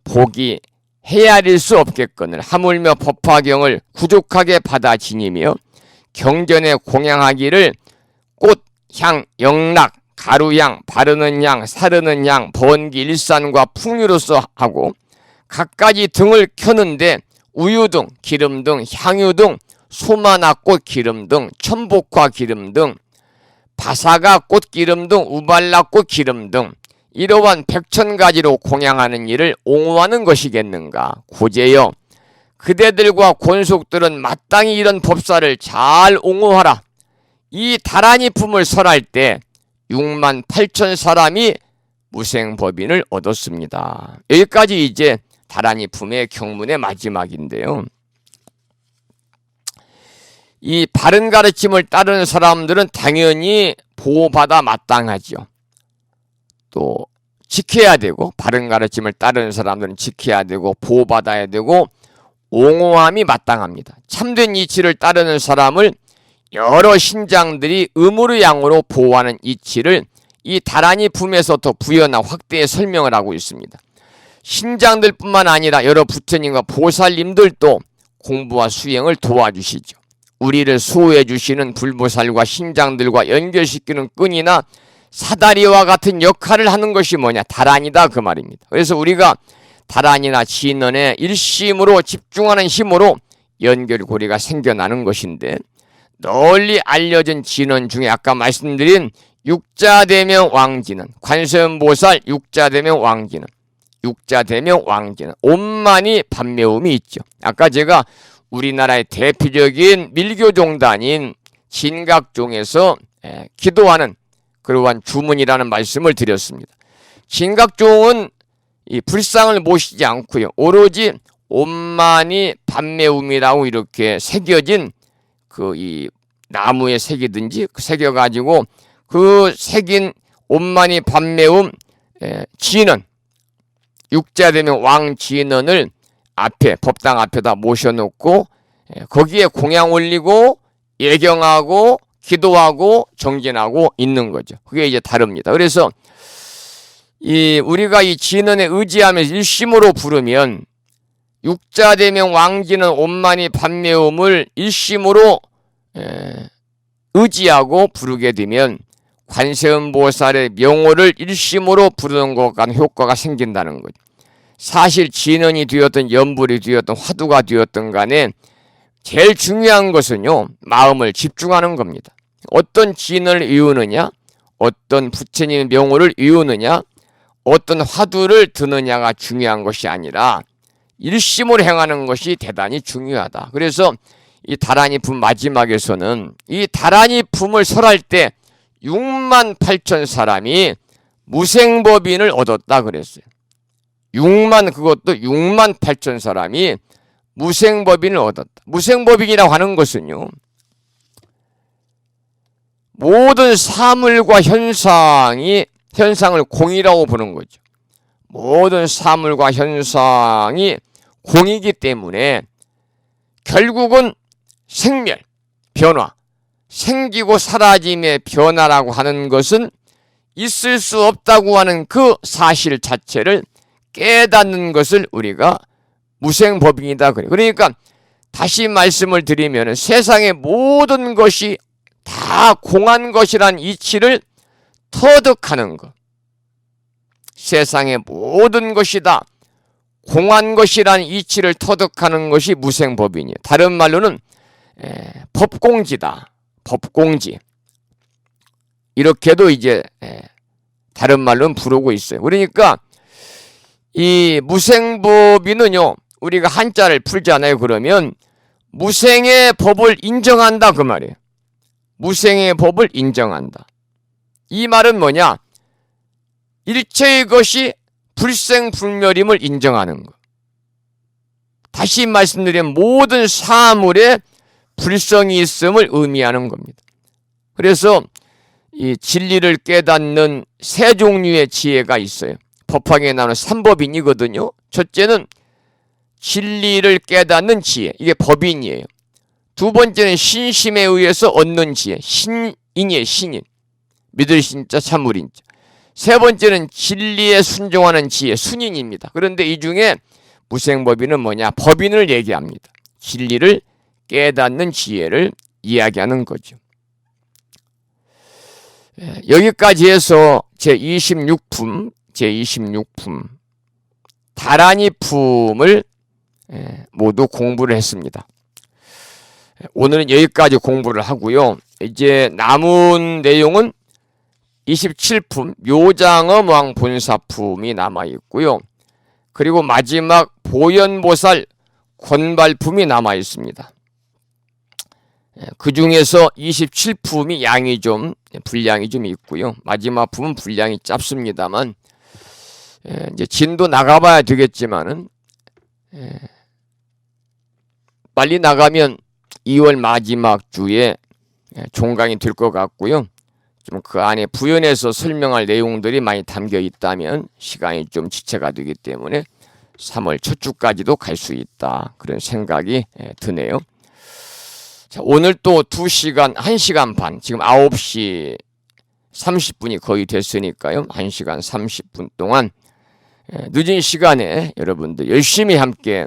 복이 헤아릴 수 없겠거늘 하물며 법화경을 구족하게 받아지니며 경전에 공양하기를 꽃, 향, 영락, 가루향, 바르는 향, 사르는 향, 번기, 일산과 풍류로서 하고 갖가지 등을 켜는데 우유 등, 기름 등, 향유 등, 소마나꽃 기름 등, 천복화 기름 등, 바사가 꽃 기름 등, 우발라꽃 기름 등, 이러한 백천가지로 공양하는 일을 옹호하는 것이겠는가. 고재여 그대들과 권속들은 마땅히 이런 법사를 잘 옹호하라. 이 다란이 품을 설할 때 6만 8천 사람이 무생법인을 얻었습니다. 여기까지 이제 다란이 품의 경문의 마지막인데요. 이 바른 가르침을 따르는 사람들은 당연히 보호받아 마땅하죠. 또 지켜야 되고, 바른 가르침을 따르는 사람들은 지켜야 되고 보호받아야 되고 옹호함이 마땅합니다. 참된 이치를 따르는 사람을 여러 신장들이 의무로 양으로 보호하는 이치를 이 다란이 품에서 더 부연하 확대해 설명을 하고 있습니다. 신장들뿐만 아니라 여러 부처님과 보살님들도 공부와 수행을 도와주시죠. 우리를 수호해 주시는 불보살과 신장들과 연결시키는 끈이나 사다리와 같은 역할을 하는 것이 뭐냐? 다란이다 그 말입니다. 그래서 우리가 다란이나 진언에 일심으로 집중하는 힘으로 연결고리가 생겨나는 것인데, 널리 알려진 진언 중에 아까 말씀드린 육자대명 왕진언, 관세음보살 육자대명 왕진언, 육자대명 왕진언, 온만이 반매음이 있죠. 아까 제가 우리나라의 대표적인 밀교종단인 진각종에서 기도하는 그러한 주문이라는 말씀을 드렸습니다. 진각종은 이 불상을 모시지 않고요, 오로지 온만이 반매음이라고 이렇게 새겨진 그 이 나무에 새기든지 새겨가지고 그 새긴 온만이 반매음 진언, 육자대명 왕진언을 앞에 법당 앞에다 모셔놓고 거기에 공양 올리고 예경하고 기도하고 정진하고 있는 거죠. 그게 이제 다릅니다. 그래서 우리가 이 진언에 의지하면서 일심으로 부르면 육자대명 왕진언 온만이 반매음을 일심으로 의지하고 부르게 되면 관세음보살의 명호를 일심으로 부르는 것 같은 효과가 생긴다는 거죠. 사실 진언이 되었든 연불이 되었든 화두가 되었든 간에 제일 중요한 것은요, 마음을 집중하는 겁니다. 어떤 진언을 외우느냐, 어떤 부처님의 명호를 외우느냐, 어떤 화두를 드느냐가 중요한 것이 아니라 일심으로 행하는 것이 대단히 중요하다. 그래서 이 다란이 품 마지막에서는 이 다란이 품을 설할 때 6만 8천 사람이 무생법인을 얻었다 그랬어요. 6만 8천 사람이 무생법인을 얻었다. 무생법인이라고 하는 것은요, 모든 사물과 현상을 공이라고 보는 거죠. 모든 사물과 현상이 공이기 때문에 결국은 생멸, 변화, 생기고 사라짐의 변화라고 하는 것은 있을 수 없다고 하는 그 사실 자체를 깨닫는 것을 우리가 무생법인이다 그래요. 그러니까 다시 말씀을 드리면 세상의 모든 것이 다 공한 것이란 이치를 터득하는 것. 세상의 모든 것이 다 공한 것이란 이치를 터득하는 것이 무생법인이에요. 다른 말로는 법공지다. 법공지. 이렇게도 이제 다른 말로는 부르고 있어요. 그러니까 이 무생법인은요, 우리가 한자를 풀잖아요. 그러면 무생의 법을 인정한다 그 말이에요. 무생의 법을 인정한다. 이 말은 뭐냐? 일체의 것이 불생불멸임을 인정하는 것. 다시 말씀드리면 모든 사물에 불성이 있음을 의미하는 겁니다. 그래서 이 진리를 깨닫는 세 종류의 지혜가 있어요. 법화경에 나오는 삼법인이거든요. 첫째는 진리를 깨닫는 지혜, 이게 법인이에요. 두 번째는 신심에 의해서 얻는 지혜, 신인이에요. 신인, 믿을 신자 참을 인자. 세 번째는 진리에 순종하는 지혜, 순인입니다. 그런데 이 중에 무생법인은 뭐냐? 법인을 얘기합니다. 진리를 깨닫는 지혜를 이야기하는 거죠. 여기까지 해서 제26품 다란이 품을 모두 공부를 했습니다. 오늘은 여기까지 공부를 하고요. 이제 남은 내용은 27품 묘장엄 왕 본사품이 남아있고요. 그리고 마지막 보현보살 권발품이 남아있습니다. 그 중에서 27품이 양이 좀 분량이 좀 있고요. 마지막 품은 분량이 짧습니다만 이제 진도 나가봐야 되겠지만은 빨리 나가면 2월 마지막 주에 종강이 될 것 같고요. 좀 그 안에 부연해서 설명할 내용들이 많이 담겨 있다면 시간이 좀 지체가 되기 때문에 3월 첫 주까지도 갈 수 있다. 그런 생각이 드네요. 자, 오늘 또 2시간, 1시간 반, 지금 9시 30분이 거의 됐으니까요. 1시간 30분 동안 늦은 시간에 여러분들 열심히 함께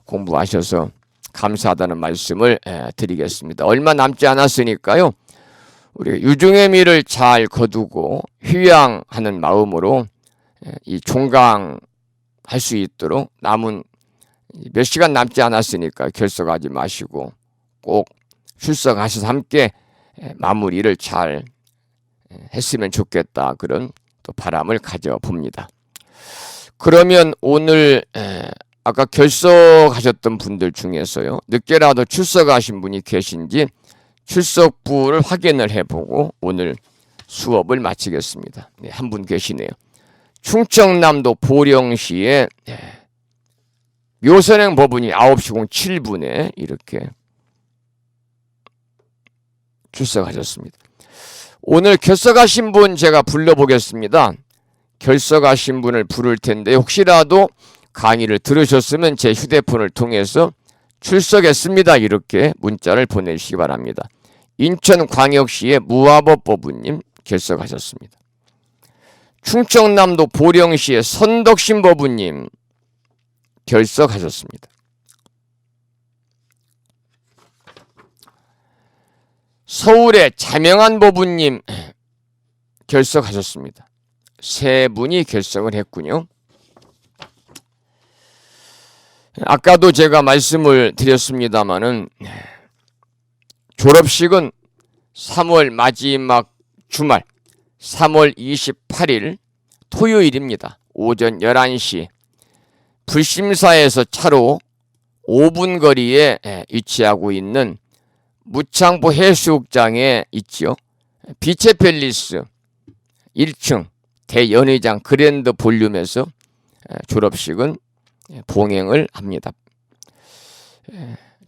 공부하셔서 감사하다는 말씀을 드리겠습니다. 얼마 남지 않았으니까요. 우리 유중의 미를 잘 거두고 휴양하는 마음으로 이 종강할 수 있도록 남은 몇 시간 남지 않았으니까 결석하지 마시고 꼭 출석하셔서 함께 마무리를 잘 했으면 좋겠다. 그런 또 바람을 가져봅니다. 그러면 오늘 아까 결석하셨던 분들 중에서요. 늦게라도 출석하신 분이 계신지 출석부를 확인을 해보고 오늘 수업을 마치겠습니다. 네, 한 분 계시네요. 충청남도 보령시의 묘선행 법원이 9시 07분에 이렇게 출석하셨습니다. 오늘 결석하신 분 제가 불러보겠습니다. 결석하신 분을 부를 텐데 혹시라도 강의를 들으셨으면 제 휴대폰을 통해서 출석했습니다. 이렇게 문자를 보내주시기 바랍니다. 인천광역시의 무화법 법우님 결석하셨습니다. 충청남도 보령시의 선덕신 법우님 결석하셨습니다. 서울의 자명한 법우님 결석하셨습니다. 세 분이 결석을 했군요. 아까도 제가 말씀을 드렸습니다마는 졸업식은 3월 마지막 주말 3월 28일 토요일입니다. 오전 11시 불심사에서 차로 5분 거리에 위치하고 있는 무창포 해수욕장에 있지요. 빛의 팰리스 1층 대연회장 그랜드 볼륨에서 졸업식은 봉행을 합니다.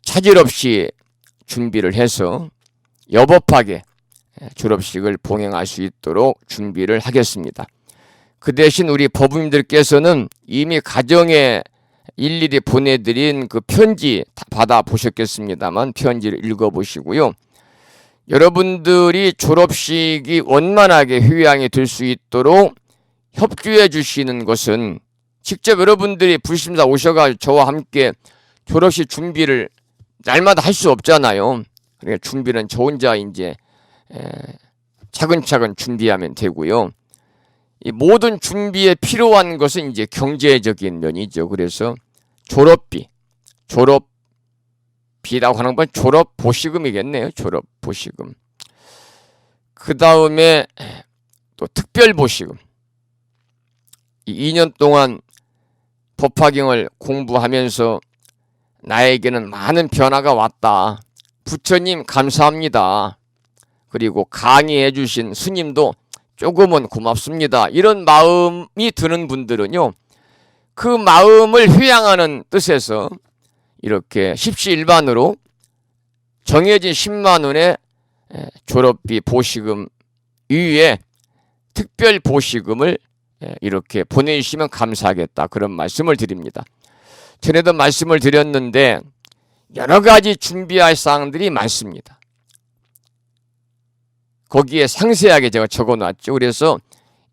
차질 없이 준비를 해서 여법하게 졸업식을 봉행할 수 있도록 준비를 하겠습니다. 그 대신 우리 법무님들께서는 이미 가정에 일일이 보내드린 그 편지 받아보셨겠습니다만 편지를 읽어보시고요. 여러분들이 졸업식이 원만하게 휴양이 될 수 있도록 협조해 주시는 것은 직접 여러분들이 불심사 오셔가지고 저와 함께 졸업식 준비를 날마다 할 수 없잖아요. 그러니까 준비는 저 혼자 이제 차근차근 준비하면 되고요. 이 모든 준비에 필요한 것은 이제 경제적인 면이죠. 그래서 졸업비라고 하는 건 졸업 보시금이겠네요. 졸업 보시금. 그 다음에 또 특별 보시금. 이 2년 동안 법화경을 공부하면서 나에게는 많은 변화가 왔다. 부처님 감사합니다. 그리고 강의해 주신 스님도 조금은 고맙습니다. 이런 마음이 드는 분들은요. 그 마음을 휴양하는 뜻에서 이렇게 십시일반으로 정해진 10만 원의 졸업비 보시금 이외에 특별 보시금을 이렇게 보내주시면 감사하겠다. 그런 말씀을 드립니다. 전에도 말씀을 드렸는데 여러 가지 준비할 사항들이 많습니다. 거기에 상세하게 제가 적어놨죠. 그래서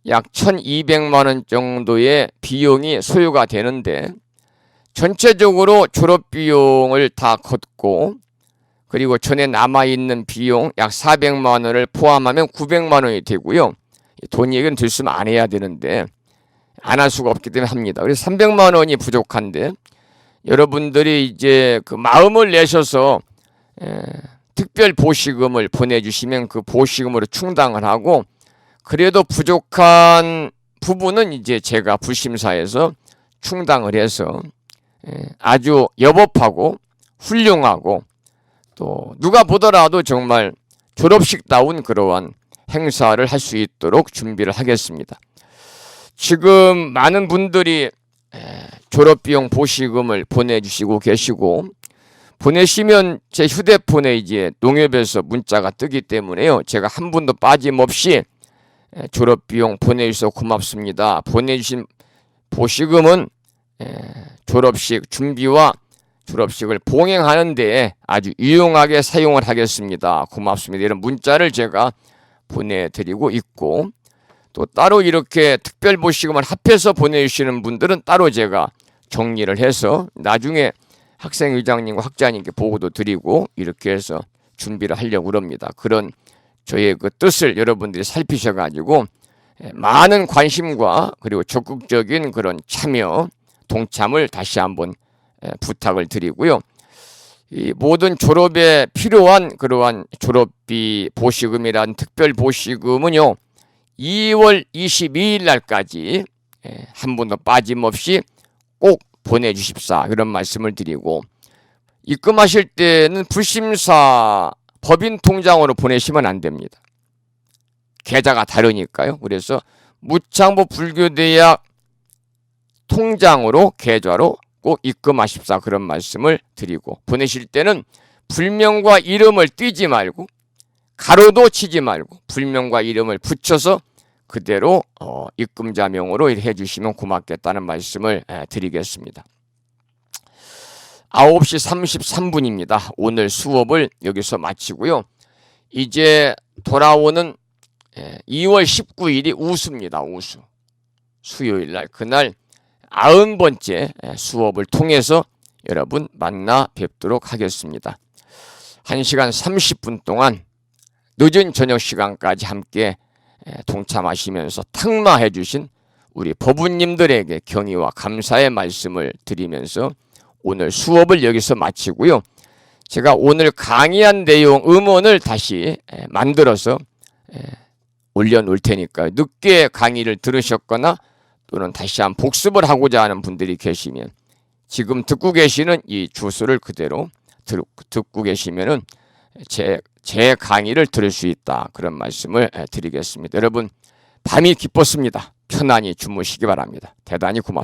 약 1,200만 원 정도의 비용이 소요가 되는데 전체적으로 졸업비용을 다 걷고 그리고 전에 남아있는 비용 약 400만 원을 포함하면 900만 원이 되고요. 돈 얘기는 들으면 안 해야 되는데 안 할 수가 없기 때문에 합니다. 그래서 300만 원이 부족한데 여러분들이 이제 그 마음을 내셔서 특별 보시금을 보내주시면 그 보시금으로 충당을 하고 그래도 부족한 부분은 이제 제가 불심사에서 충당을 해서 아주 여법하고 훌륭하고 또 누가 보더라도 정말 졸업식다운 그러한 행사를 할 수 있도록 준비를 하겠습니다. 지금 많은 분들이 졸업비용 보시금을 보내주시고 계시고, 보내시면 제 휴대폰에 이제 농협에서 문자가 뜨기 때문에요. 제가 한 분도 빠짐없이 졸업비용 보내주셔서 고맙습니다. 보내주신 보시금은 졸업식 준비와 졸업식을 봉행하는 데 아주 유용하게 사용을 하겠습니다. 고맙습니다. 이런 문자를 제가 보내드리고 있고, 또 따로 이렇게 특별 보시금을 합해서 보내주시는 분들은 따로 제가 정리를 해서 나중에 학생회장님과 학자님께 보고도 드리고 이렇게 해서 준비를 하려고 합니다. 그런 저의 그 뜻을 여러분들이 살피셔가지고 많은 관심과 그리고 적극적인 그런 참여, 동참을 다시 한번 부탁을 드리고요. 이 모든 졸업에 필요한 그러한 졸업비 보시금이란 특별 보시금은요, 2월 22일 날까지 한 분도 빠짐없이 꼭 보내주십사, 그런 말씀을 드리고, 입금하실 때는 불심사 법인 통장으로 보내시면 안 됩니다. 계좌가 다르니까요. 그래서 무창보 불교대학 통장으로 계좌로 꼭 입금하십사, 그런 말씀을 드리고, 보내실 때는 불명과 이름을 띄지 말고 가로도 치지 말고 불명과 이름을 붙여서 그대로 입금자명으로 해주시면 고맙겠다는 말씀을 드리겠습니다. 9시 33분입니다. 오늘 수업을 여기서 마치고요. 이제 돌아오는 2월 19일이 우수입니다. 우수. 수요일날 그날 90번째 수업을 통해서 여러분 만나 뵙도록 하겠습니다. 1시간 30분 동안 늦은 저녁 시간까지 함께 동참하시면서 탁마해 주신 우리 법우님들에게 경의와 감사의 말씀을 드리면서 오늘 수업을 여기서 마치고요. 제가 오늘 강의한 내용 음원을 다시 만들어서 올려놓을 테니까요. 늦게 강의를 들으셨거나 또는 다시 한번 복습을 하고자 하는 분들이 계시면 지금 듣고 계시는 이 주소를 그대로 듣고 계시면은 제 강의를 들을 수 있다, 그런 말씀을 드리겠습니다. 여러분, 밤이 기뻤습니다. 편안히 주무시기 바랍니다. 대단히 고맙습니다.